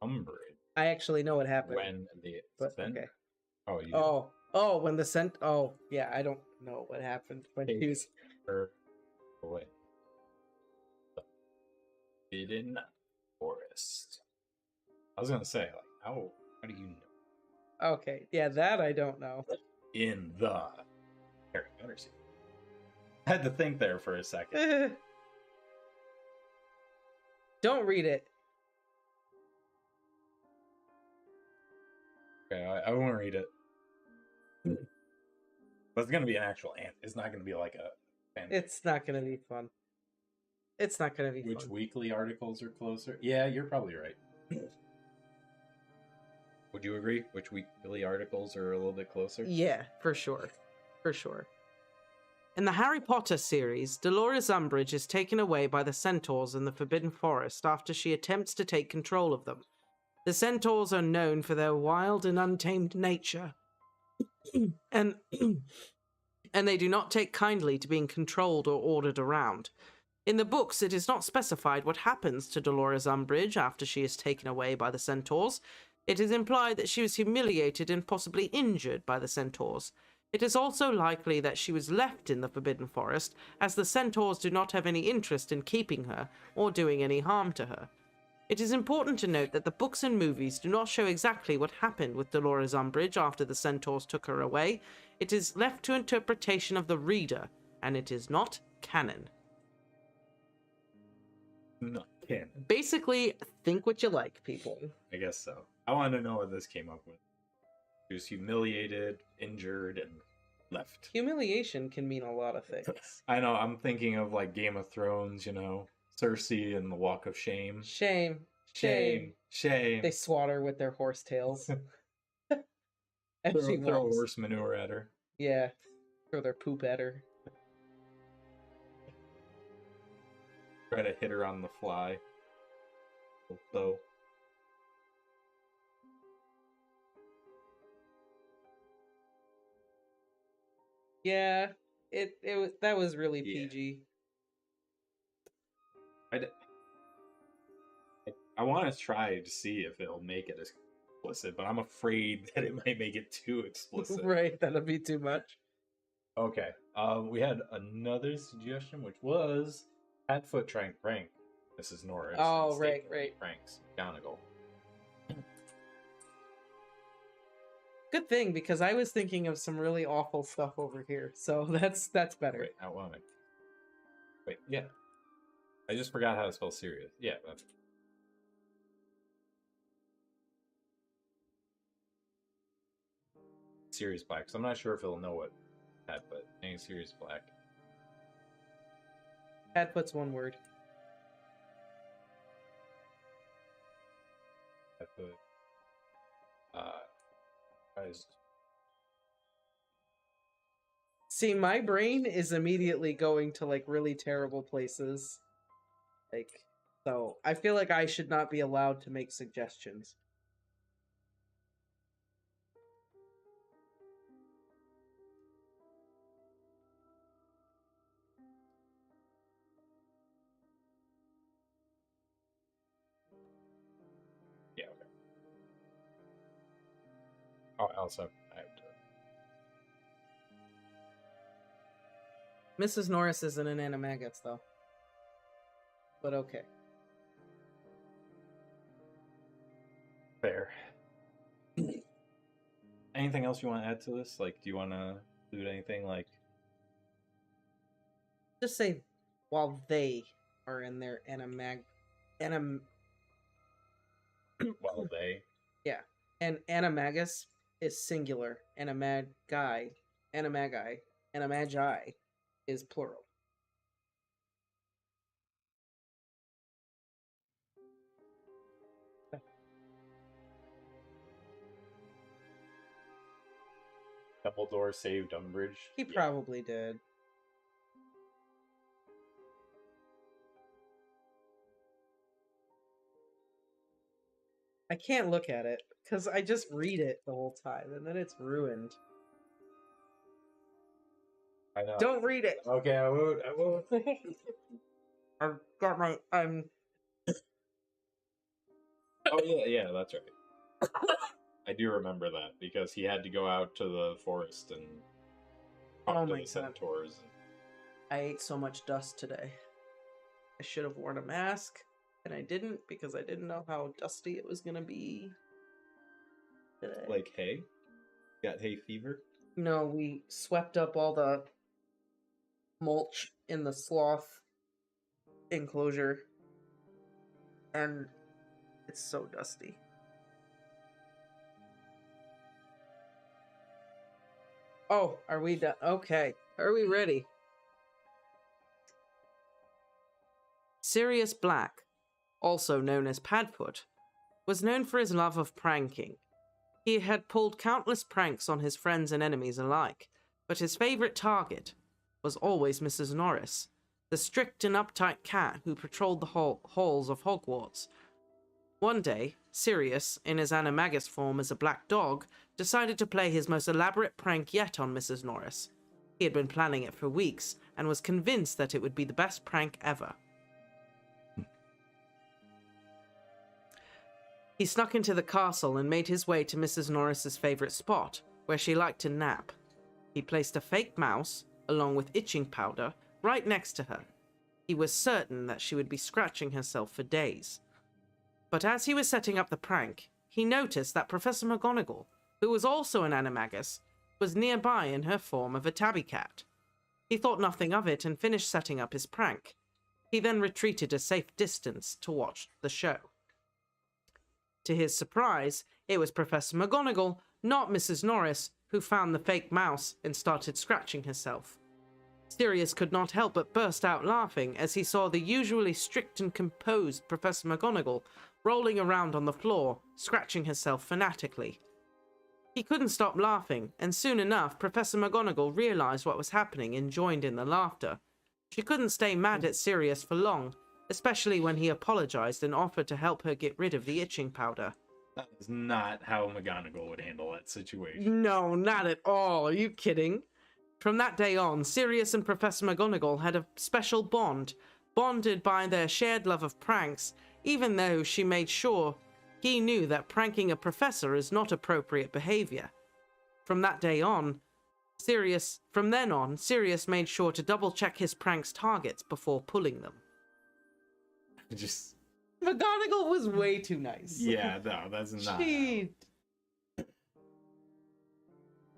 Umbridge? I actually know what happened. When the okay. Oh, you when the yeah, I don't know what happened when he was her away. Forbidden Forest. I was gonna say, like, how do you know? Okay, yeah, that I don't know. In the Harry Potter series. I had to think there for a second. Don't read it. Okay, I won't read it. But it's gonna be an actual ant. It's not gonna be like a fan. It's not gonna be fun. It's not gonna be Which fun. weekly articles are closer? Yeah, you're probably right. Would you agree? Which weekly articles are a little bit closer? Yeah, for sure. For sure. In the Harry Potter series, Dolores Umbridge is taken away by the Centaurs in the Forbidden Forest after she attempts to take control of them. The Centaurs are known for their wild and untamed nature, and they do not take kindly to being controlled or ordered around. In the books, it is not specified what happens to Dolores Umbridge after she is taken away by the Centaurs. It is implied that she was humiliated and possibly injured by the Centaurs. It is also likely that she was left in the Forbidden Forest, as the Centaurs do not have any interest in keeping her or doing any harm to her. It is important to note that the books and movies do not show exactly what happened with Dolores Umbridge after the Centaurs took her away. It is left to interpretation of the reader, and it is not canon. Not canon. Basically, think what you like, people. I guess so. I want to know what this came up with. She was humiliated, injured, and left. Humiliation can mean a lot of things. I know, I'm thinking of like Game of Thrones, you know, Cersei and the Walk of Shame. Shame. They swat her with their horse tails. And throw horse manure at her. Yeah. Throw their poop at her. Try to hit her on the fly. So Yeah, that was really yeah. PG. I want to try to see if it'll make it explicit, but I'm afraid that it might make it too explicit. Right, that'll be too much. Okay. We had another suggestion, which was Hatfoot trying to prank Mrs. Norris. Oh, right. Pranks McGonagall. Good thing, because I was thinking of some really awful stuff over here, so that's better. Wait, I want to. Wait, yeah. I just forgot how to spell serious. Yeah, that's. Sirius Black. So I'm not sure if he'll know what that, but name Sirius Black. Hatfoot's one word. Hatfoot. Guys. See, my brain is immediately going to like really terrible places. Like, so I feel like I should not be allowed to make suggestions. Yeah, okay. Oh, also, I have to. Mrs. Norris isn't an animagus, though. But okay. Fair. Anything else you want to add to this? Like, do you want to include anything like? Just say, while they are in their While they. Yeah, and animagus is singular. Animagi is plural. Dumbledore saved Umbridge. He probably did. I can't look at it because I just read it the whole time and then it's ruined. I know. Don't read it. Okay, I won't. I won't. I've got my. Oh yeah, that's right. I do remember that because he had to go out to the forest and talk to the centaurs. I ate so much dust today. I should have worn a mask, and I didn't because I didn't know how dusty it was gonna be today. Like hay? Got hay fever? No, we swept up all the mulch in the sloth enclosure, and it's so dusty. Oh, are we done? Okay. Are we ready? Sirius Black, also known as Padfoot, was known for his love of pranking. He had pulled countless pranks on his friends and enemies alike, but his favorite target was always Mrs. Norris, the strict and uptight cat who patrolled the halls of Hogwarts. One day, Sirius, in his animagus form as a black dog, decided to play his most elaborate prank yet on Mrs. Norris. He had been planning it for weeks, and was convinced that it would be the best prank ever. He snuck into the castle and made his way to Mrs. Norris's favourite spot, where she liked to nap. He placed a fake mouse, along with itching powder, right next to her. He was certain that she would be scratching herself for days. But as he was setting up the prank, he noticed that Professor McGonagall, who was also an animagus, was nearby in her form of a tabby cat. He thought nothing of it and finished setting up his prank. He then retreated a safe distance to watch the show. To his surprise, it was Professor McGonagall, not Mrs. Norris, who found the fake mouse and started scratching herself. Sirius could not help but burst out laughing as he saw the usually strict and composed Professor McGonagall rolling around on the floor, scratching herself fanatically. He couldn't stop laughing, and soon enough Professor McGonagall realized what was happening and joined in the laughter. She couldn't stay mad at Sirius for long, especially when he apologized and offered to help her get rid of the itching powder. That is not how McGonagall would handle that situation. No, not at all. Are you kidding? From that day on, Sirius and Professor McGonagall had a special bond, bonded by their shared love of pranks, even though she made sure he knew that pranking a professor is not appropriate behavior. From that day on, Sirius made sure to double-check his pranks' targets before pulling them. Just... McGonagall was way too nice. Yeah, no, that's not... She...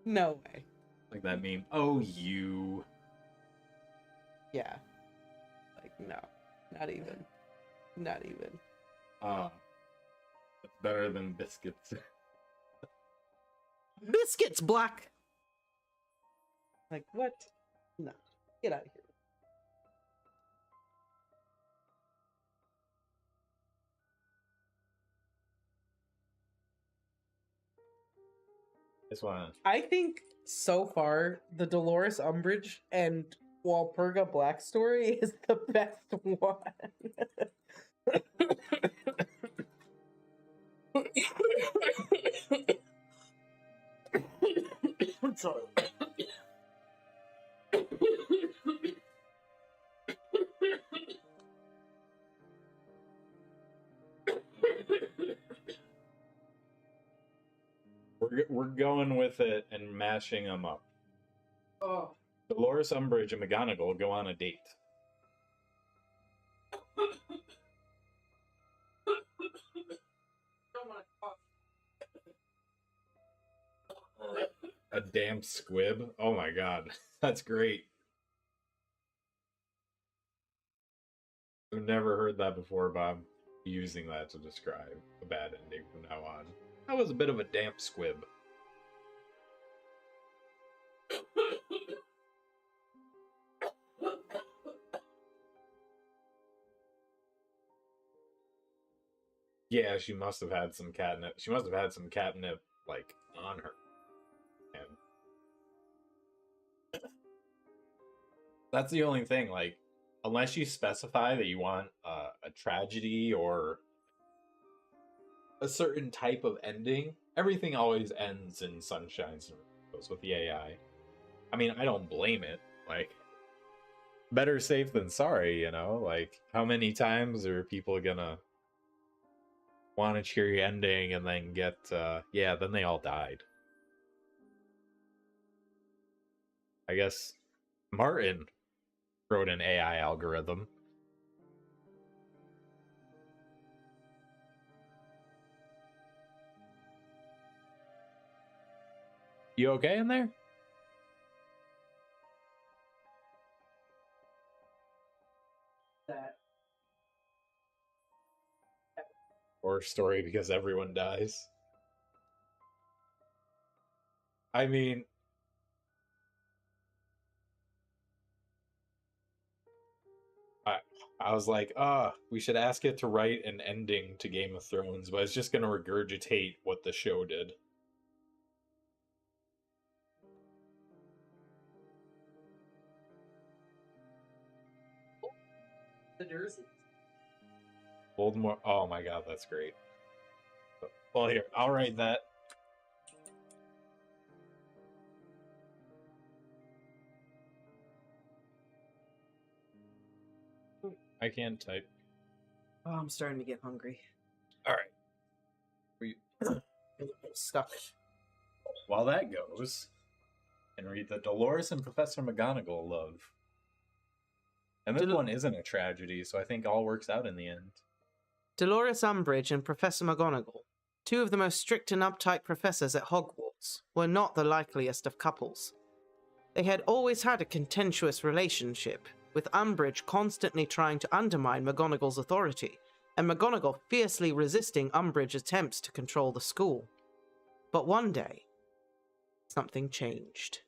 No way. Like that meme, oh, you... Yeah. Like, no. Not even. Not even. It's better than biscuits. Biscuits, Black! Like, what? No. Get out of here. This one. I think, so far, the Dolores Umbridge and Walpurga Black story is the best one. I'm sorry. We're going with it and mashing them up. Oh. Dolores Umbridge and McGonagall go on a date. A damp squib? Oh my god. That's great. I've never heard that before, but I'm using that to describe a bad ending from now on. That was a bit of a damp squib. Yeah, she must have had some catnip. She must have had some catnip, like, on her. And that's the only thing, like, unless you specify that you want a tragedy or a certain type of ending, everything always ends in sunshine and rainbows with the AI. I mean, I don't blame it. Like, better safe than sorry, you know? Like, how many times are people gonna want a cheery ending and then get, yeah, then they all died. I guess Martin wrote an AI algorithm. You okay in there? That. Or story because everyone dies. I mean, I was like, we should ask it to write an ending to Game of Thrones, but it's just going to regurgitate what the show did. The Dursley. Voldemort. Oh my god, that's great. Well, here, I'll write that. I can't type. Oh, I'm starting to get hungry. All right. Stuck. While that goes, and read the Dolores and Professor McGonagall love. And this one isn't a tragedy, so I think all works out in the end. Dolores Umbridge and Professor McGonagall, two of the most strict and uptight professors at Hogwarts, were not the likeliest of couples. They had always had a contentious relationship, with Umbridge constantly trying to undermine McGonagall's authority, and McGonagall fiercely resisting Umbridge's attempts to control the school. But one day, something changed.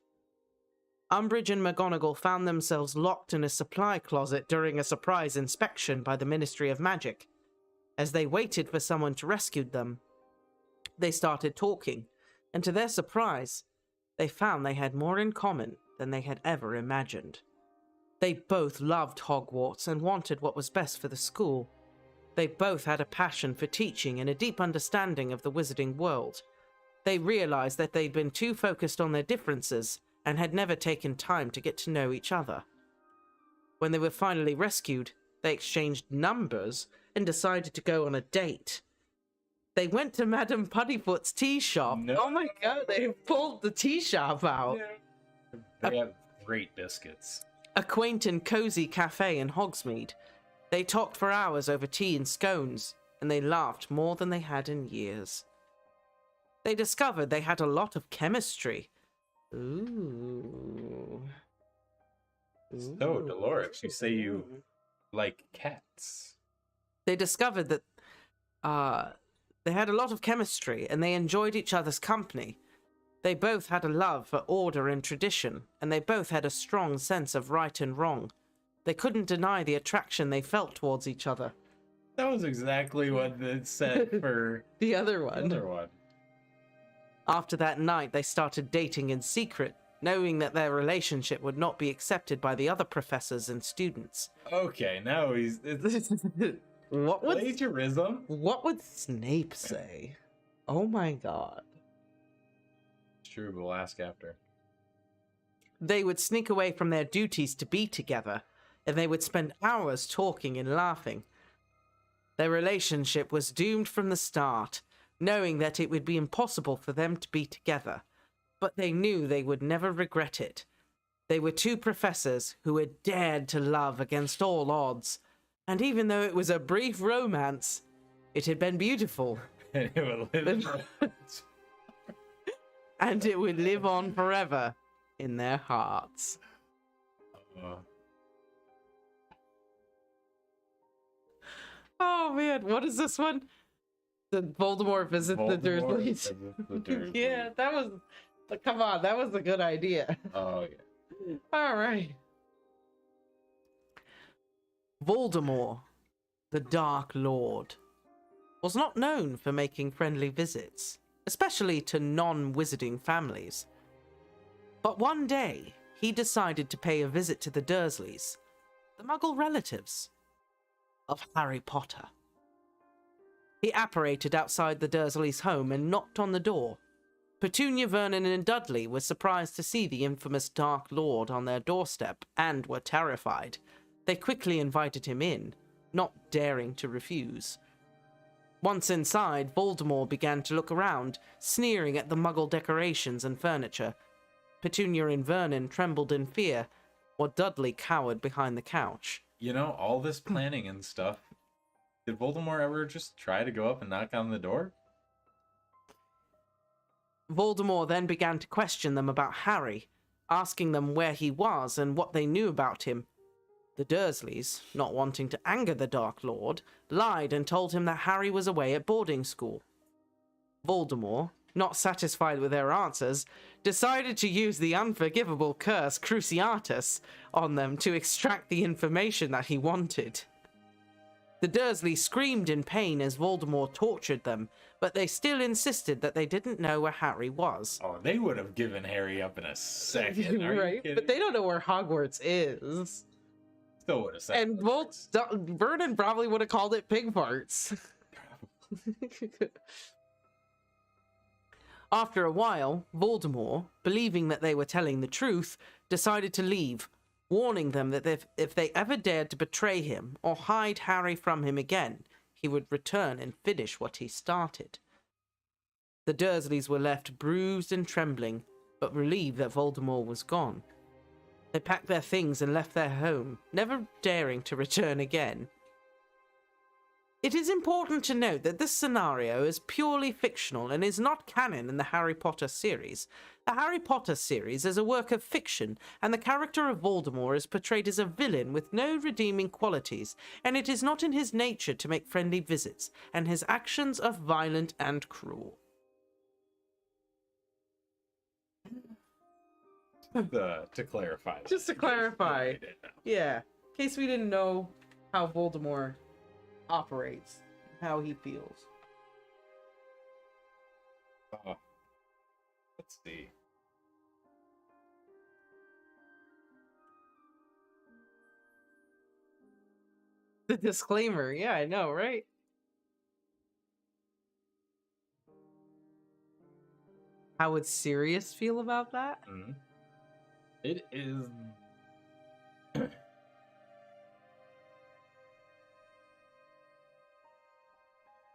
Umbridge and McGonagall found themselves locked in a supply closet during a surprise inspection by the Ministry of Magic. As they waited for someone to rescue them, they started talking, and to their surprise, they found they had more in common than they had ever imagined. They both loved Hogwarts and wanted what was best for the school. They both had a passion for teaching and a deep understanding of the wizarding world. They realized that they'd been too focused on their differences and had never taken time to get to know each other. When they were finally rescued, they exchanged numbers and decided to go on a date. They went to Madame Puddyfoot's tea shop. No. Oh my god, they pulled the tea shop out. They have great biscuits. A quaint and cozy cafe in Hogsmeade. They talked for hours over tea and scones, and they laughed more than they had in years. They discovered they had a lot of chemistry. Ooh. So, Dolores, you say you like cats. They discovered that they had a lot of chemistry, and they enjoyed each other's company. They both had a love for order and tradition, and they both had a strong sense of right and wrong. They couldn't deny the attraction they felt towards each other. That was exactly what it said for The other one. the other one. After that night, they started dating in secret, knowing that their relationship would not be accepted by the other professors and students. Okay, now it's What would plagiarism. What would Snape say? Oh my god. It's true, but we'll ask after. They would sneak away from their duties to be together, and they would spend hours talking and laughing. Their relationship was doomed from the start, knowing that it would be impossible for them to be together, but they knew they would never regret it. They were two professors who had dared to love against all odds, and even though it was a brief romance, it had been beautiful. And it will live And it would live on forever in their hearts. Oh man, what is this one? The Voldemort visits the Dursleys. visits the Dursleys. Yeah, that was... Come on, that was a good idea. Oh, yeah. All right. Voldemort, the Dark Lord, was not known for making friendly visits, especially to non-wizarding families. But one day, he decided to pay a visit to the Dursleys, the Muggle relatives of Harry Potter. He apparated outside the Dursleys' home and knocked on the door. Petunia, Vernon, and Dudley were surprised to see the infamous Dark Lord on their doorstep and were terrified. They quickly invited him in, not daring to refuse. Once inside, Voldemort began to look around, sneering at the Muggle decorations and furniture. Petunia and Vernon trembled in fear, while Dudley cowered behind the couch. You know, all this planning and stuff. Did Voldemort ever just try to go up and knock on the door? Voldemort then began to question them about Harry, asking them where he was and what they knew about him. The Dursleys, not wanting to anger the Dark Lord, lied and told him that Harry was away at boarding school. Voldemort, not satisfied with their answers, decided to use the unforgivable curse Cruciatus on them to extract the information that he wanted. The Dursleys screamed in pain as Voldemort tortured them, but they still insisted that they didn't know where Harry was. Oh, they would have given Harry up in a second. Are you Right? kidding? But they don't know where Hogwarts is. Still would have said. And Vernon probably would have called it pig farts. After a while, Voldemort, believing that they were telling the truth, decided to leave, warning them that if they ever dared to betray him or hide Harry from him again, he would return and finish what he started. The Dursleys were left bruised and trembling, but relieved that Voldemort was gone. They packed their things and left their home, never daring to return again. It is important to note that this scenario is purely fictional and is not canon in the Harry Potter series. The Harry Potter series is a work of fiction, and the character of Voldemort is portrayed as a villain with no redeeming qualities, and it is not in his nature to make friendly visits, and his actions are violent and cruel. To clarify. Just to clarify. Yeah, in case we didn't know how Voldemort operates, how he feels. Let's see. the disclaimer. Yeah, I know, right? How would Sirius feel about that? It is...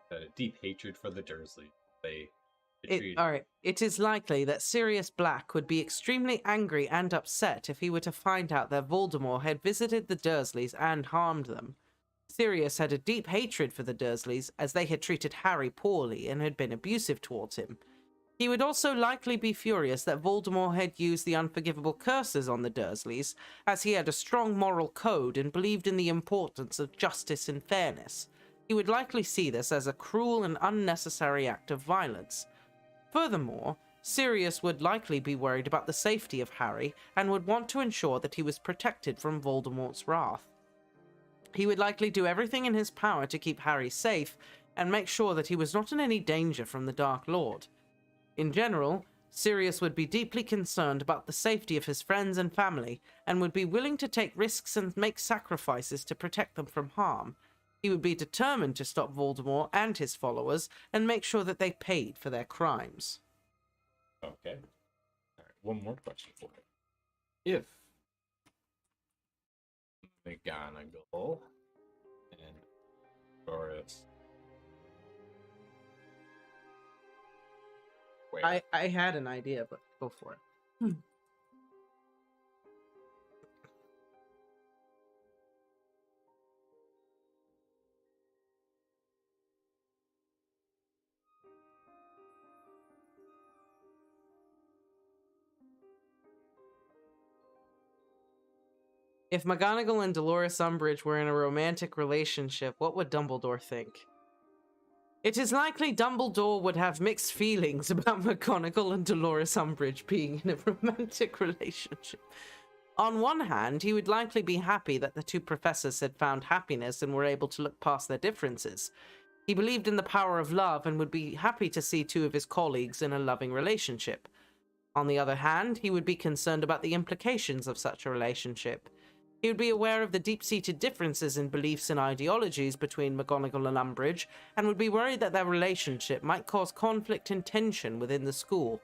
a deep hatred for the Dursleys. All right. It is likely that Sirius Black would be extremely angry and upset if he were to find out that Voldemort had visited the Dursleys and harmed them. Sirius had a deep hatred for the Dursleys, as they had treated Harry poorly and had been abusive towards him. He would also likely be furious that Voldemort had used the unforgivable curses on the Dursleys, as he had a strong moral code and believed in the importance of justice and fairness. He would likely see this as a cruel and unnecessary act of violence. Furthermore, Sirius would likely be worried about the safety of Harry and would want to ensure that he was protected from Voldemort's wrath. He would likely do everything in his power to keep Harry safe and make sure that he was not in any danger from the Dark Lord. In general, Sirius would be deeply concerned about the safety of his friends and family and would be willing to take risks and make sacrifices to protect them from harm. He would be determined to stop Voldemort and his followers and make sure that they paid for their crimes. Okay. All right, one more question for you. If McGonagall and Dolores... Wait. I had an idea, but go for it. If McGonagall and Dolores Umbridge were in a romantic relationship, what would Dumbledore think? It is likely Dumbledore would have mixed feelings about McGonagall and Dolores Umbridge being in a romantic relationship. On one hand, he would likely be happy that the two professors had found happiness and were able to look past their differences. He believed in the power of love and would be happy to see two of his colleagues in a loving relationship. On the other hand, he would be concerned about the implications of such a relationship. He would be aware of the deep-seated differences in beliefs and ideologies between McGonagall and Umbridge, and would be worried that their relationship might cause conflict and tension within the school.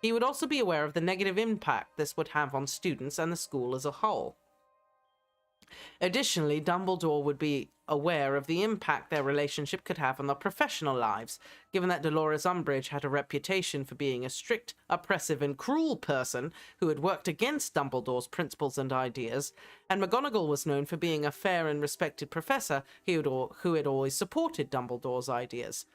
He would also be aware of the negative impact this would have on students and the school as a whole. Additionally, Dumbledore would be aware of the impact their relationship could have on their professional lives, given that Dolores Umbridge had a reputation for being a strict, oppressive, and cruel person who had worked against Dumbledore's principles and ideas, and McGonagall was known for being a fair and respected professor who had always supported Dumbledore's ideas.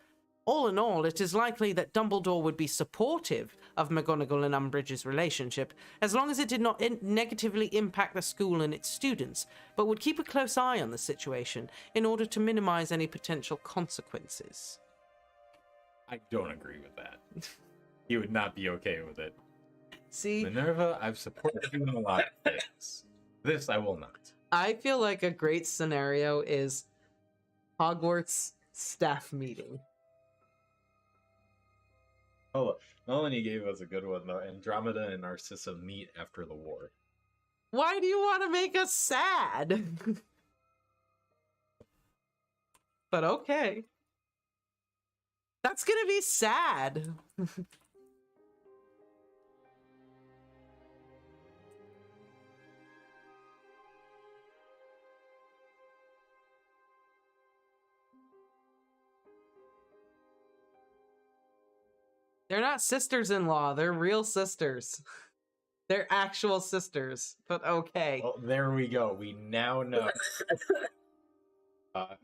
All in all, it is likely that Dumbledore would be supportive of McGonagall and Umbridge's relationship, as long as it did not negatively impact the school and its students, but would keep a close eye on the situation in order to minimize any potential consequences. I don't agree with that. He would not be okay with it. See? Minerva, I've supported you in a lot of things. This I will not. I feel like a great scenario is Hogwarts staff meeting. Oh, Melanie gave us a good one, though. Andromeda and Narcissa meet after the war. Why do you want to make us sad? But okay. That's gonna be sad. They're not sisters-in-law. They're real sisters. They're actual sisters, but okay. Well, there we go. We now know.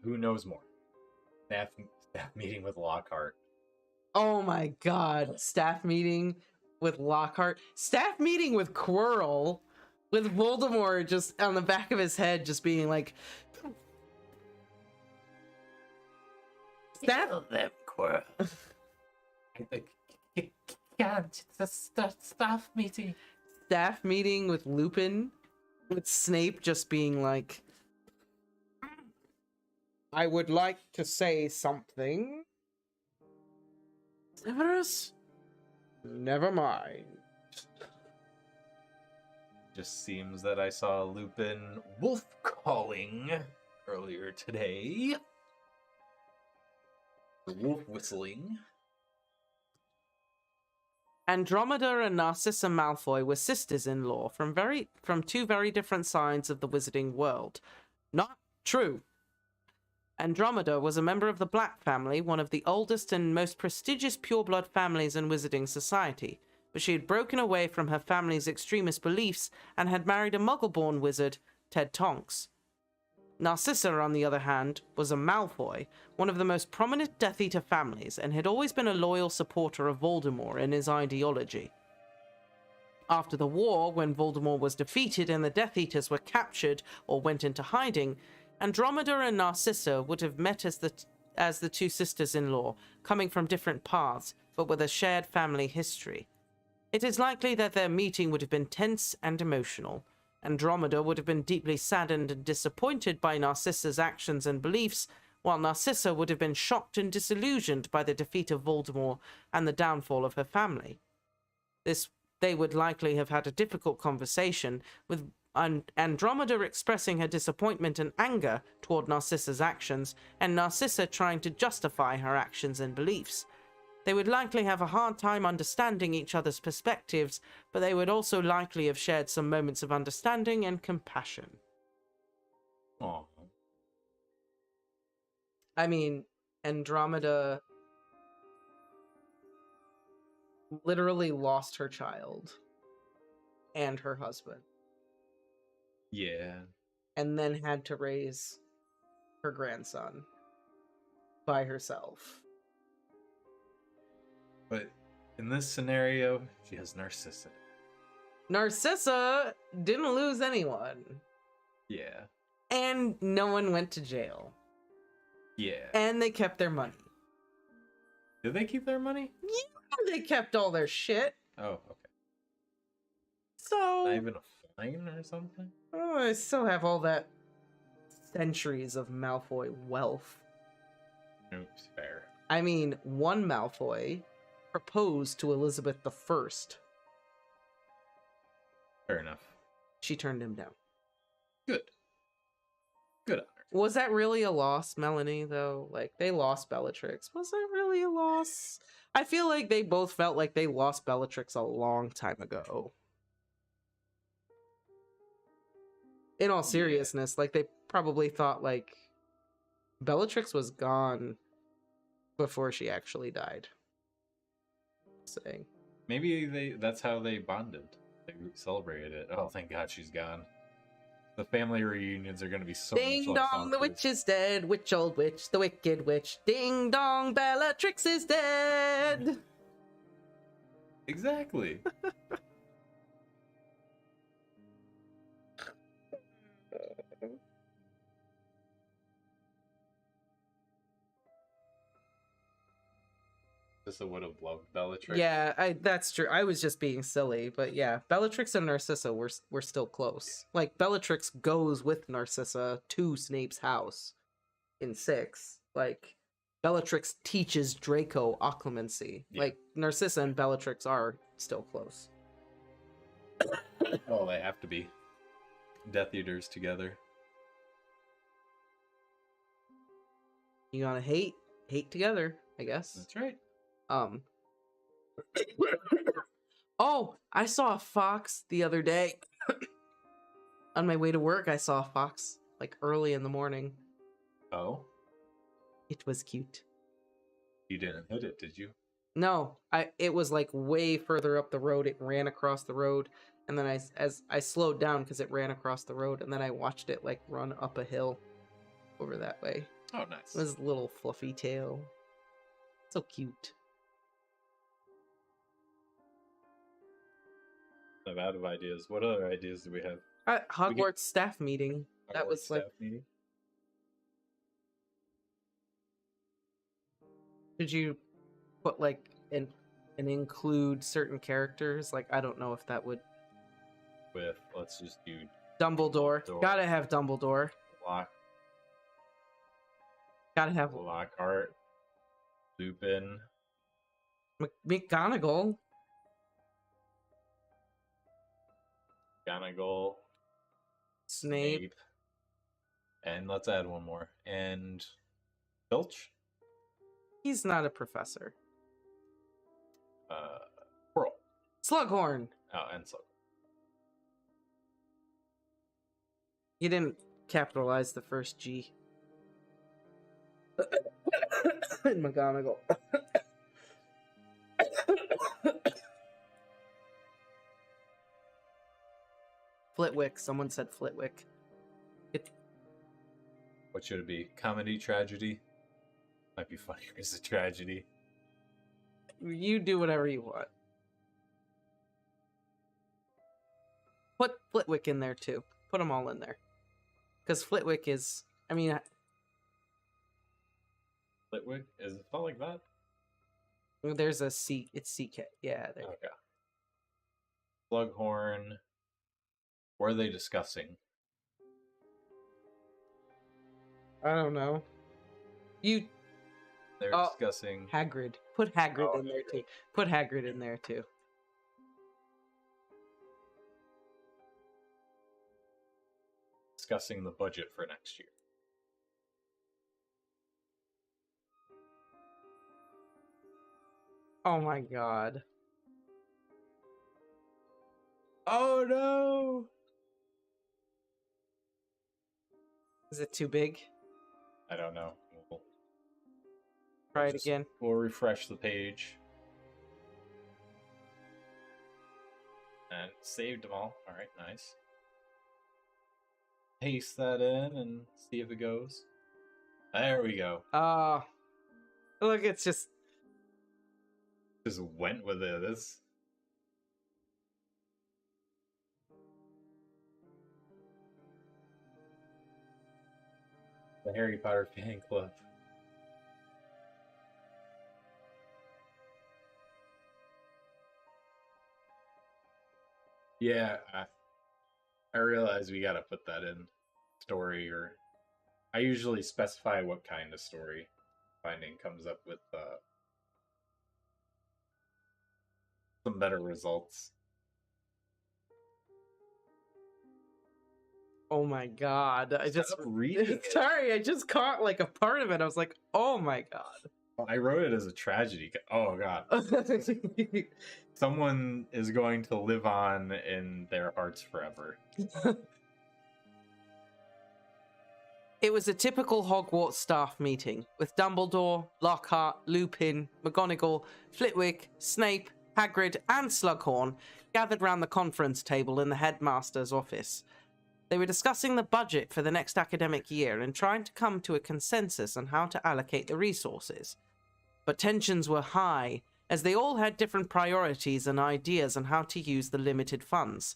Who knows more? Staff meeting with Lockhart. Oh my god. Staff meeting with Lockhart. Staff meeting with Quirrell. With Voldemort just on the back of his head just being like... Kill them, Quirrell. Can't. It's a staff meeting. Staff meeting with Lupin, with Snape just being like, I would like to say something. Severus? Never mind. Just seems that I saw Lupin wolf calling earlier today. The wolf whistling. Andromeda and Narcissa Malfoy were sisters-in-law from two very different sides of the wizarding world. Not true. Andromeda was a member of the Black family, one of the oldest and most prestigious pureblood families in wizarding society, but she had broken away from her family's extremist beliefs and had married a muggle-born wizard, Ted Tonks. Narcissa, on the other hand, was a Malfoy, one of the most prominent Death Eater families, and had always been a loyal supporter of Voldemort and his ideology. After the war, when Voldemort was defeated and the Death Eaters were captured or went into hiding, Andromeda and Narcissa would have met as the two sisters-in-law, coming from different paths, but with a shared family history. It is likely that their meeting would have been tense and emotional. Andromeda would have been deeply saddened and disappointed by Narcissa's actions and beliefs, while Narcissa would have been shocked and disillusioned by the defeat of Voldemort and the downfall of her family. They would likely have had a difficult conversation, with Andromeda expressing her disappointment and anger toward Narcissa's actions, and Narcissa trying to justify her actions and beliefs. They would likely have a hard time understanding each other's perspectives, but they would also likely have shared some moments of understanding and compassion. Aww. I mean, Andromeda literally lost her child and her husband. Yeah. And then had to raise her grandson by herself. But in this scenario, she has Narcissa. Narcissa didn't lose anyone. Yeah. And no one went to jail. Yeah. And they kept their money. Did they keep their money? Yeah, they kept all their shit. Oh, okay. So... Not even a fine or something? Oh, I still have all that centuries of Malfoy wealth. Oops, fair. I mean, one Malfoy proposed to Elizabeth I. Fair enough. She turned him down. Good. Good on her. Was that really a loss, Melanie, though? Like, they lost Bellatrix. Was that really a loss? I feel like they both felt like they lost Bellatrix a long time ago. In all seriousness, like, they probably thought, like, Bellatrix was gone before she actually died. Saying. Maybe that's how they bonded. They celebrated it. Oh, thank God she's gone. The family reunions are going to be so Ding much less dong, the awkward. witch is dead. Witch, old witch, the wicked witch. Ding dong, Bellatrix is dead. Exactly. Narcissa would have loved Bellatrix. Yeah, that's true. I was just being silly, but yeah, Bellatrix and Narcissa were still close. Like, Bellatrix goes with Narcissa to Snape's house in 6. Like, Bellatrix teaches Draco occlumency. Yeah. Like, Narcissa and Bellatrix are still close. Oh, they have to be. Death Eaters together. You gotta hate together, I guess. That's right. Oh, I saw a fox the other day. On my way to work, I saw a fox, like, early in the morning. Oh? It was cute. You didn't hit it, did you? No, it was, like, way further up the road. It ran across the road, and then as I slowed down because it ran across the road, and then I watched it, like, run up a hill over that way. Oh, nice. It was a little fluffy tail. So cute. I'm out of ideas. What other ideas do we have? Hogwarts staff meeting. That was like. Meeting? Did you put like an include certain characters? Like, I don't know if that would. With let's just do Dumbledore. Gotta have Dumbledore. Gotta have Lockhart, Lupin, McGonagall. McGonagall, Snape. And let's add one more. And Filch? He's not a professor. Squirrel. Slughorn. Oh, and Slug. You didn't capitalize the first G. In McGonagall. Flitwick. Someone said Flitwick. What should it be? Comedy, tragedy? Might be funnier as a tragedy. You do whatever you want. Put Flitwick in there too. Put them all in there. Because Flitwick is, I mean... Flitwick? Is it spelled like that? There's a C. It's CK. Yeah, there. Okay. Slughorn. What are they discussing? I don't know. They're discussing Hagrid. Put Hagrid in there too. Put Hagrid in there too. Discussing the budget for next year. Oh my god. Oh no! Is it too big? I don't know. Try it again. We'll refresh the page. And saved them all. Alright, nice. Paste that in and see if it goes. There we go. Look, it's just went with it. This. The Harry Potter fan club. Yeah, I realize we gotta put that in story, or I usually specify what kind of story finding comes up with some better results. oh my god. I just reading it. Sorry, I just caught like a part of it. I was like, oh my god. I wrote it as a tragedy. Oh god. Someone is going to live on in their hearts forever. It was a typical Hogwarts staff meeting, with Dumbledore, Lockhart, Lupin, McGonagall, Flitwick, Snape, Hagrid, and Slughorn gathered round the conference table in the headmaster's office. They were discussing the budget for the next academic year and trying to come to a consensus on how to allocate the resources. But tensions were high, as they all had different priorities and ideas on how to use the limited funds.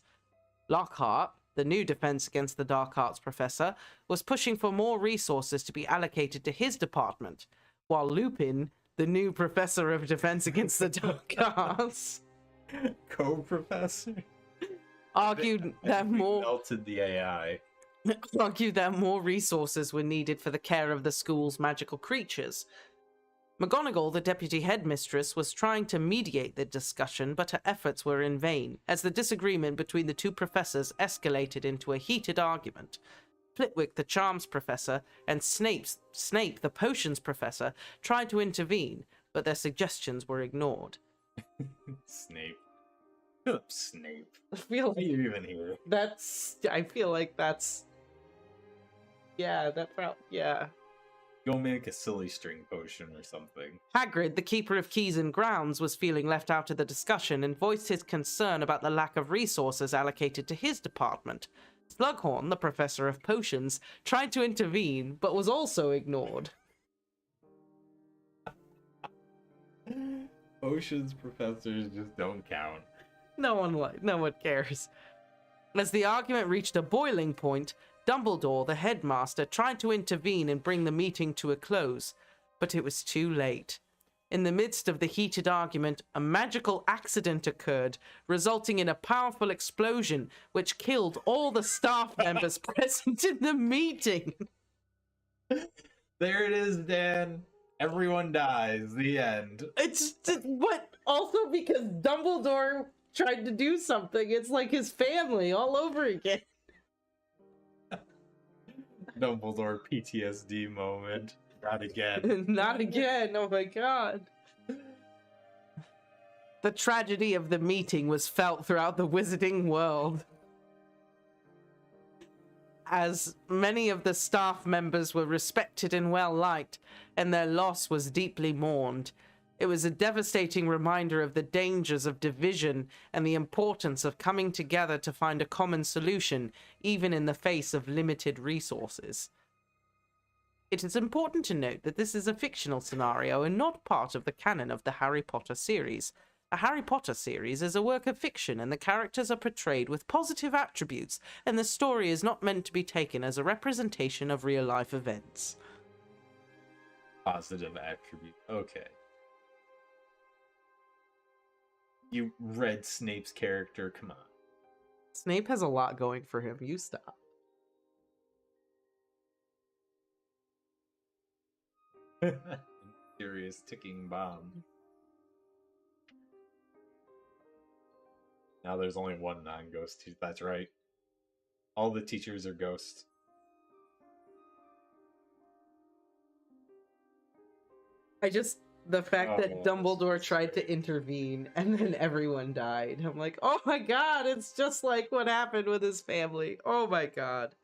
Lockhart, the new Defense Against the Dark Arts professor, was pushing for more resources to be allocated to his department, while Lupin, the new Professor of Defense Against the Dark Arts, Co-professor? argued that more melted the AI. argued that more resources were needed for the care of the school's magical creatures. McGonagall, the deputy headmistress, was trying to mediate the discussion, but her efforts were in vain, as the disagreement between the two professors escalated into a heated argument. Flitwick, the charms professor, and Snape, the potions professor, tried to intervene, but their suggestions were ignored. Snape. Philip Snape. I feel Why are you even here? I feel like that's... Yeah, yeah. Go make a silly string potion or something. Hagrid, the keeper of keys and grounds, was feeling left out of the discussion and voiced his concern about the lack of resources allocated to his department. Slughorn, the professor of potions, tried to intervene, but was also ignored. Potions professors just don't count. No one cares. As the argument reached a boiling point, Dumbledore, the headmaster, tried to intervene and bring the meeting to a close, but it was too late. In the midst of the heated argument, a magical accident occurred, resulting in a powerful explosion which killed all the staff members present in the meeting. There it is, Dan. Everyone dies. The end. It's what? Also because Dumbledore tried to do something. It's like his family all over again. Dumbledore PTSD moment. Not again. Not again. Oh my god. The tragedy of the meeting was felt throughout the wizarding world, as many of the staff members were respected and well liked, and their loss was deeply mourned. It was a devastating reminder of the dangers of division and the importance of coming together to find a common solution, even in the face of limited resources. It is important to note that this is a fictional scenario and not part of the canon of the Harry Potter series. A Harry Potter series is a work of fiction, and the characters are portrayed with positive attributes, and the story is not meant to be taken as a representation of real-life events. Positive attribute. Okay. You read Snape's character, come on. Snape has a lot going for him. You stop. Serious ticking bomb. Now there's only one non-ghost. That's right. All the teachers are ghosts. The fact that Dumbledore tried to intervene and then everyone died. I'm like, oh my god, it's just like what happened with his family. Oh my god.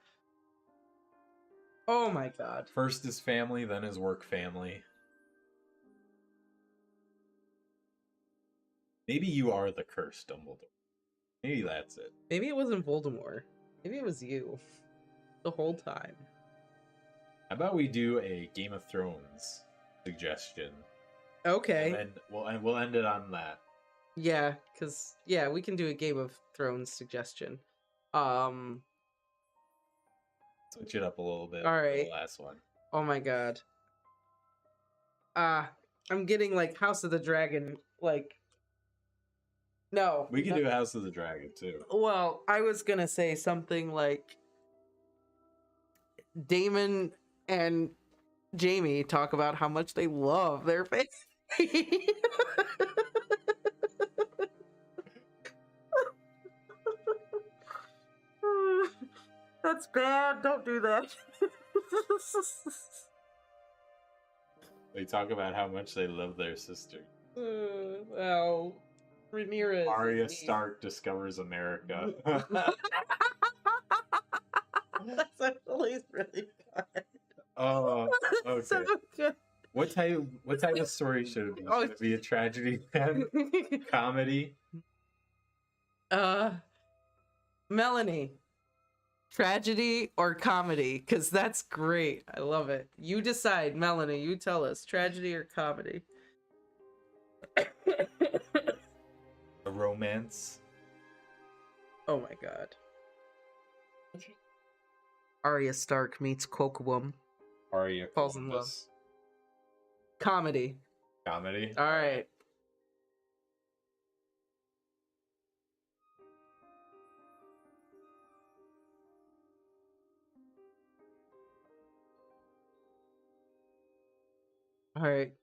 Oh my god. First his family, then his work family. Maybe you are the cursed Dumbledore. Maybe that's it. Maybe it wasn't Voldemort. Maybe it was you. The whole time. How about we do a Game of Thrones suggestion? Okay. And then we'll end it on that. Yeah, because, we can do a Game of Thrones suggestion. Switch it up a little bit. All right. The last one. Oh my god. I'm getting, like, House of the Dragon, like... No. We can do House of the Dragon, too. Well, I was gonna say something like... Damon and Jamie talk about how much they love their family. That's bad. Don't do that. They talk about how much they love their sister. Well, Rhaenyra. Arya Stark discovers America. That's actually really fun. Oh, okay. So good. What type of story should it be? Should it be a tragedy? Comedy? Melanie. Tragedy or comedy? Because that's great. I love it. You decide, Melanie. You tell us. Tragedy or comedy? A romance? Oh my god. Arya Stark meets Quoquewum. Arya falls in love. Columbus. Comedy. Comedy? Alright. Alright.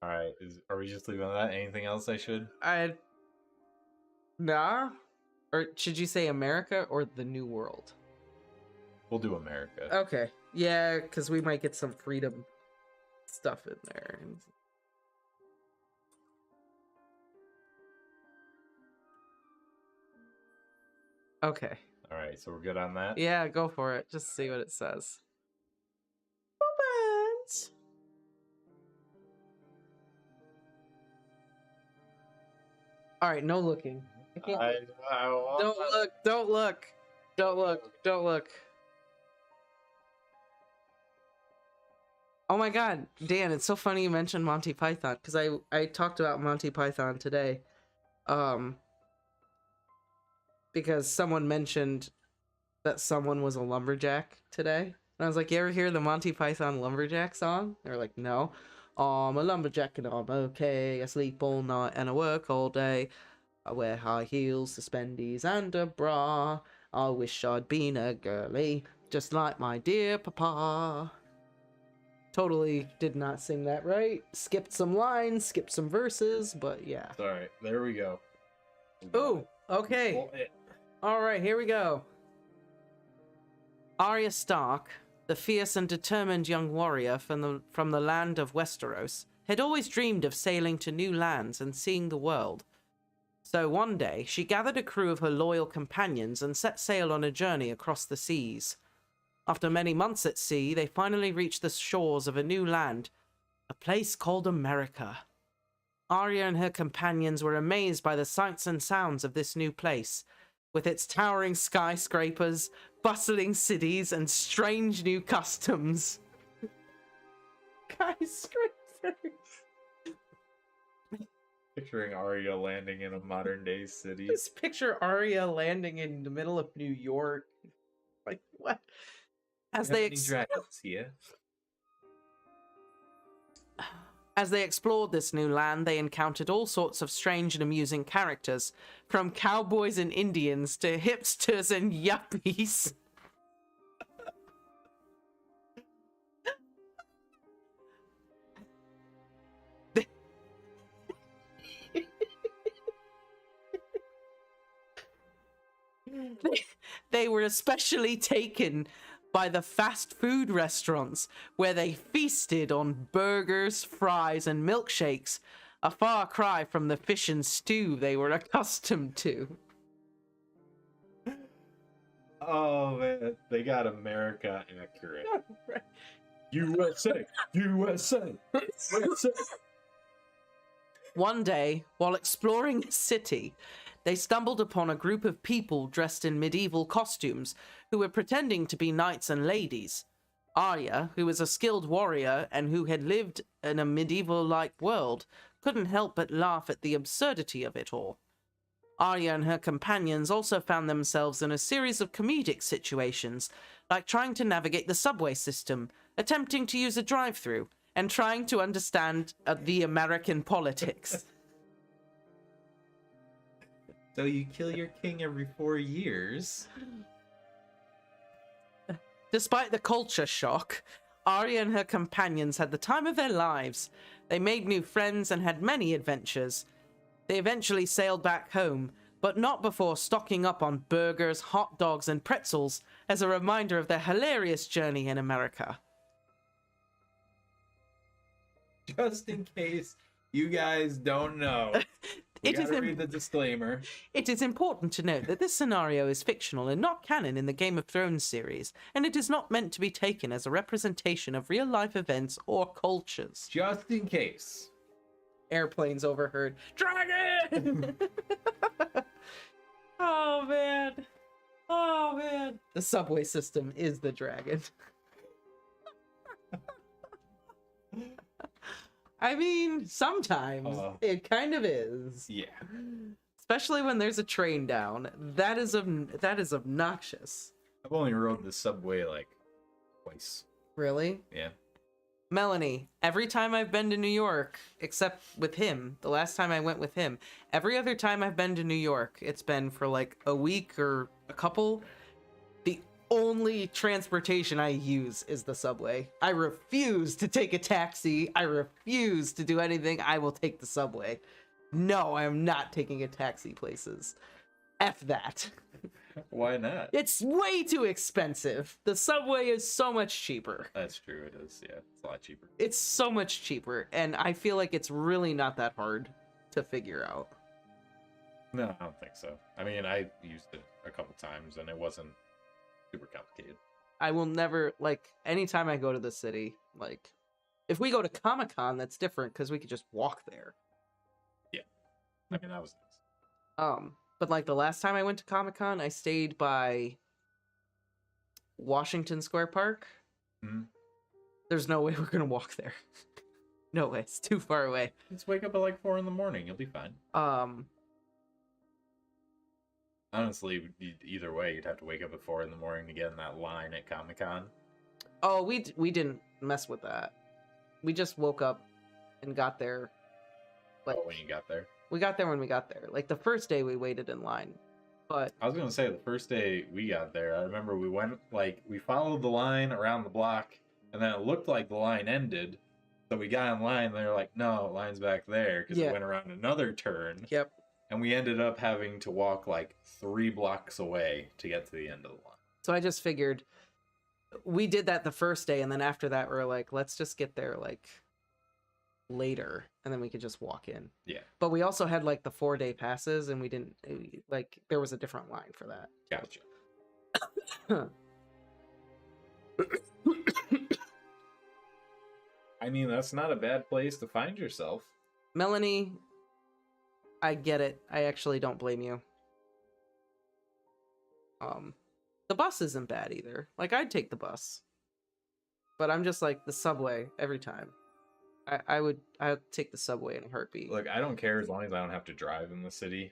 Alright. Are we just leaving that? Anything else I should? Nah? Or should you say America or the New World? We'll do America. Okay. Yeah, because we might get some freedom stuff in there. Okay. Alright, so we're good on that? Yeah, go for it. Just see what it says. Moments. Alright, no looking. I can't Don't look. Don't look. Don't look. Don't look. Oh my god, Dan, it's so funny you mentioned Monty Python, because I talked about Monty Python today. Because someone mentioned that someone was a lumberjack today. And I was like, you ever hear the Monty Python lumberjack song? They were like, no. I'm a lumberjack and I'm okay. I sleep all night and I work all day. I wear high heels, suspendies, and a bra. I wish I'd been a girly, just like my dear papa. Totally did not sing that right. Skipped some lines, skipped some verses, but yeah. Alright, there we go. Ooh, okay. Alright, here we go. Arya Stark, the fierce and determined young warrior from the land of Westeros, had always dreamed of sailing to new lands and seeing the world. So one day, she gathered a crew of her loyal companions and set sail on a journey across the seas. After many months at sea, they finally reached the shores of a new land, a place called America. Arya and her companions were amazed by the sights and sounds of this new place, with its towering skyscrapers, bustling cities, and strange new customs. Skyscrapers. Picturing Arya landing in a modern day city. Just picture Arya landing in the middle of New York. Like, what? As they explored this new land, they encountered all sorts of strange and amusing characters, from cowboys and Indians to hipsters and yuppies. They were especially taken by the fast food restaurants, where they feasted on burgers, fries, and milkshakes, a far cry from the fish and stew they were accustomed to. Oh man, they got America accurate. USA, USA, USA. One day, while exploring the city, they stumbled upon a group of people dressed in medieval costumes who were pretending to be knights and ladies. Arya, who was a skilled warrior and who had lived in a medieval-like world, couldn't help but laugh at the absurdity of it all. Arya and her companions also found themselves in a series of comedic situations, like trying to navigate the subway system, attempting to use a drive-thru, and trying to understand the American politics. So you kill your king every 4 years. Despite the culture shock, Arya and her companions had the time of their lives. They made new friends and had many adventures. They eventually sailed back home, but not before stocking up on burgers, hot dogs, and pretzels as a reminder of their hilarious journey in America. Just in case you guys don't know. We gotta read the disclaimer. It is important to note that this scenario is fictional and not canon in the Game of Thrones series, and it is not meant to be taken as a representation of real-life events or cultures. Just in case. Airplanes overheard. Dragon! Oh, man. Oh, man. The subway system is the dragon. I mean, sometimes it kind of is. Yeah. Especially when there's a train down. That is obnoxious. I've only rode the subway like twice. Really? Yeah. Melanie, every time I've been to New York, except with him, the last time I went with him, every other time I've been to New York, it's been for like a week or a couple. The only transportation I use is the subway. I refuse to take a taxi. I refuse to do anything. I will take the subway. No, I am not taking a taxi places. F that. Why not? It's way too expensive. The subway is so much cheaper. That's true, it is. Yeah, it's a lot cheaper. It's so much cheaper, and I feel like it's really not that hard to figure out. No, I don't think so. I mean, I used it a couple times, and it wasn't super complicated. I will never, like, anytime I go to the city, like, if we go to Comic-Con, that's different, because we could just walk there. Yeah. I mean, that was nice. But, like, the last time I went to Comic-Con, I stayed by Washington Square Park. Mm-hmm. There's no way we're gonna walk there. No way, it's too far away. Just wake up at, like, 4 in the morning. You'll be fine. Honestly, either way, you'd have to wake up at 4 in the morning to get in that line at Comic-Con. Oh, we didn't mess with that. We just woke up and got there. Like, when you got there? We got there when we got there. Like, the first day we waited in line. But I was going to say, the first day we got there, I remember we went, like, we followed the line around the block, and then it looked like the line ended. So we got in line, and they were like, no, line's back there, because it went around another turn. Yep. And we ended up having to walk, like, 3 blocks away to get to the end of the line. So I just figured, we did that the first day, and then after that we're like, let's just get there like later, and then we could just walk in. Yeah. But we also had like the 4-day passes, and we didn't like, there was a different line for that. Gotcha. I mean, that's not a bad place to find yourself. Melanie, I get it. I actually don't blame you. The bus isn't bad either. Like, I'd take the bus. But I'm just like, the subway every time. I'd take the subway in a heartbeat. Look, I don't care as long as I don't have to drive in the city.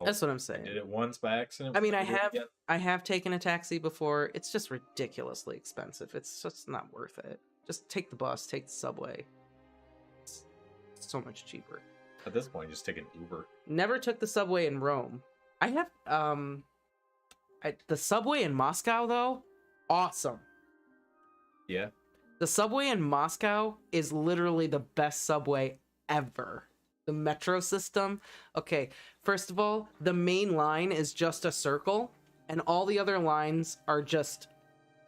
That's what I'm I saying. did it once by accident. I mean, I have taken a taxi before. It's just ridiculously expensive. It's just not worth it. Just take the bus, take the subway. It's so much cheaper. At this point, just take an Uber. Never took the subway in Rome. I have the subway in Moscow though, awesome. Yeah. The subway in Moscow is literally the best subway ever. The metro system. Okay, first of all, the main line is just a circle, and all the other lines are just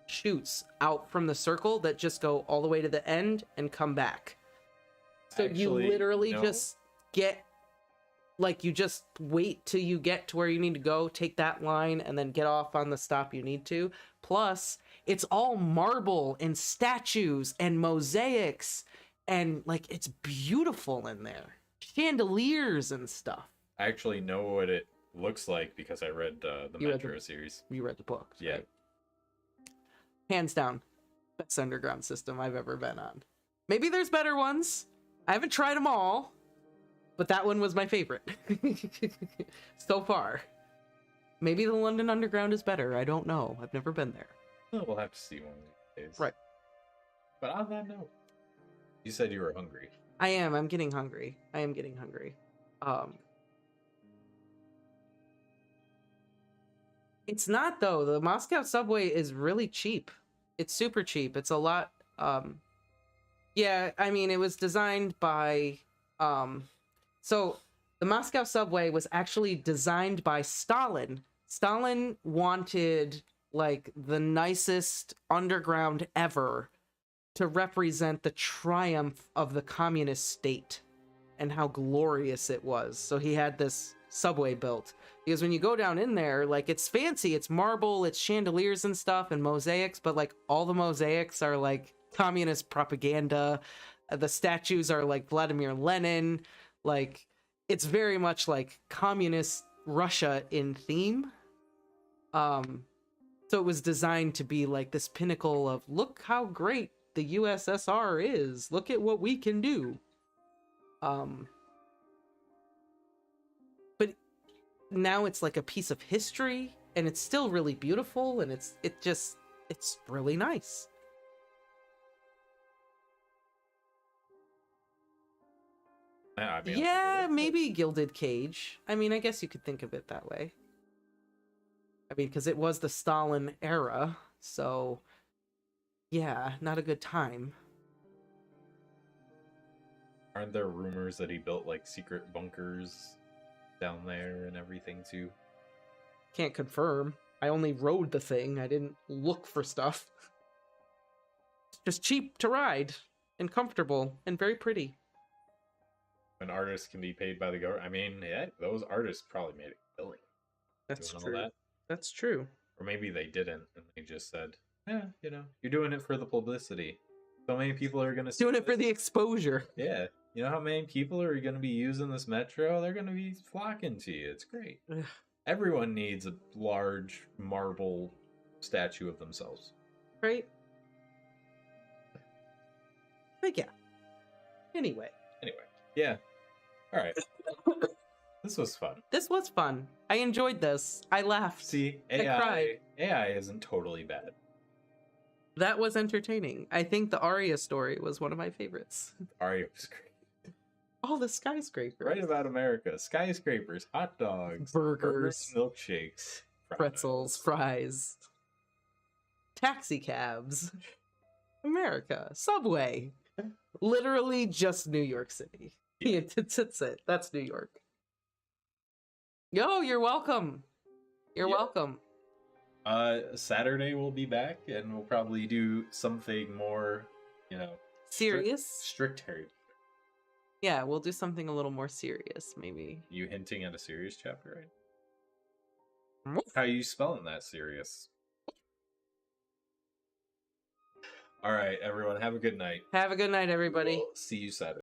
chutes out from the circle that just go all the way to the end and come back. So Actually, you literally no. just get, like, you just wait till you get to where you need to go, take that line, and then get off on the stop you need to. Plus, it's all marble and statues and mosaics, and, like, it's beautiful in there. Chandeliers and stuff. I actually know what it looks like because I read the Metro series. You read the books, Yeah. right? Hands down, best underground system I've ever been on. Maybe there's better ones. I haven't tried them all, but that one was my favorite so far. Maybe the London Underground is better. I don't know. I've never been there. Well, we'll have to see one of these days. Right. But on that note, you said you were hungry. I am. I'm getting hungry. I am getting hungry. It's not, though. The Moscow subway is really cheap. It's super cheap. It's a lot. Yeah, I mean, it was designed by. So the Moscow subway was actually designed by Stalin. Stalin wanted, like, the nicest underground ever to represent the triumph of the communist state and how glorious it was. So he had this subway built. Because when you go down in there, like, it's fancy, it's marble, it's chandeliers and stuff and mosaics, but, like, all the mosaics are, like, communist propaganda. The statues are, like, Vladimir Lenin. Like, it's very much, like, communist Russia in theme. So it was designed to be, like, this pinnacle of, look how great the USSR is. Look at what we can do. But now it's like a piece of history, and it's still really beautiful, and it's really nice. Yeah, maybe Gilded Cage. I mean, I guess you could think of it that way. I mean, because it was the Stalin era, so yeah, not a good time. Aren't there rumors that he built, like, secret bunkers down there and everything too? Can't confirm. I only rode the thing. I didn't look for stuff. It's just cheap to ride and comfortable and very pretty. An artist can be paid by the government. I mean, yeah, those artists probably made a killing. That's doing true. all that. That's true. Or maybe they didn't, and they just said, "Yeah, you know, you're doing it for the publicity. So many people are gonna see Doing it for this." the exposure. Yeah, you know how many people are gonna be using this metro? They're gonna be flocking to you. It's great. Ugh. Everyone needs a large marble statue of themselves. Right? But yeah. Anyway. Yeah. All right. This was fun. This was fun. I enjoyed this. I laughed. See, I cried. AI isn't totally bad. That was entertaining. I think the Arya story was one of my favorites. Aria was great. Oh, the skyscraper. Right about America. Skyscrapers, hot dogs, Burgers. milkshakes, Pretzels, fries. Taxi cabs. America. Subway. Literally just New York City. Yeah, that's it. That's New York. Yo, you're welcome. You're Yeah. welcome. Saturday we'll be back, and we'll probably do something more, Serious? strict Harry. Yeah, we'll do something a little more serious, maybe. You hinting at a serious chapter, right? Woof. How are you spelling that serious? All right, everyone, have a good night. Have a good night, everybody. We'll see you Saturday.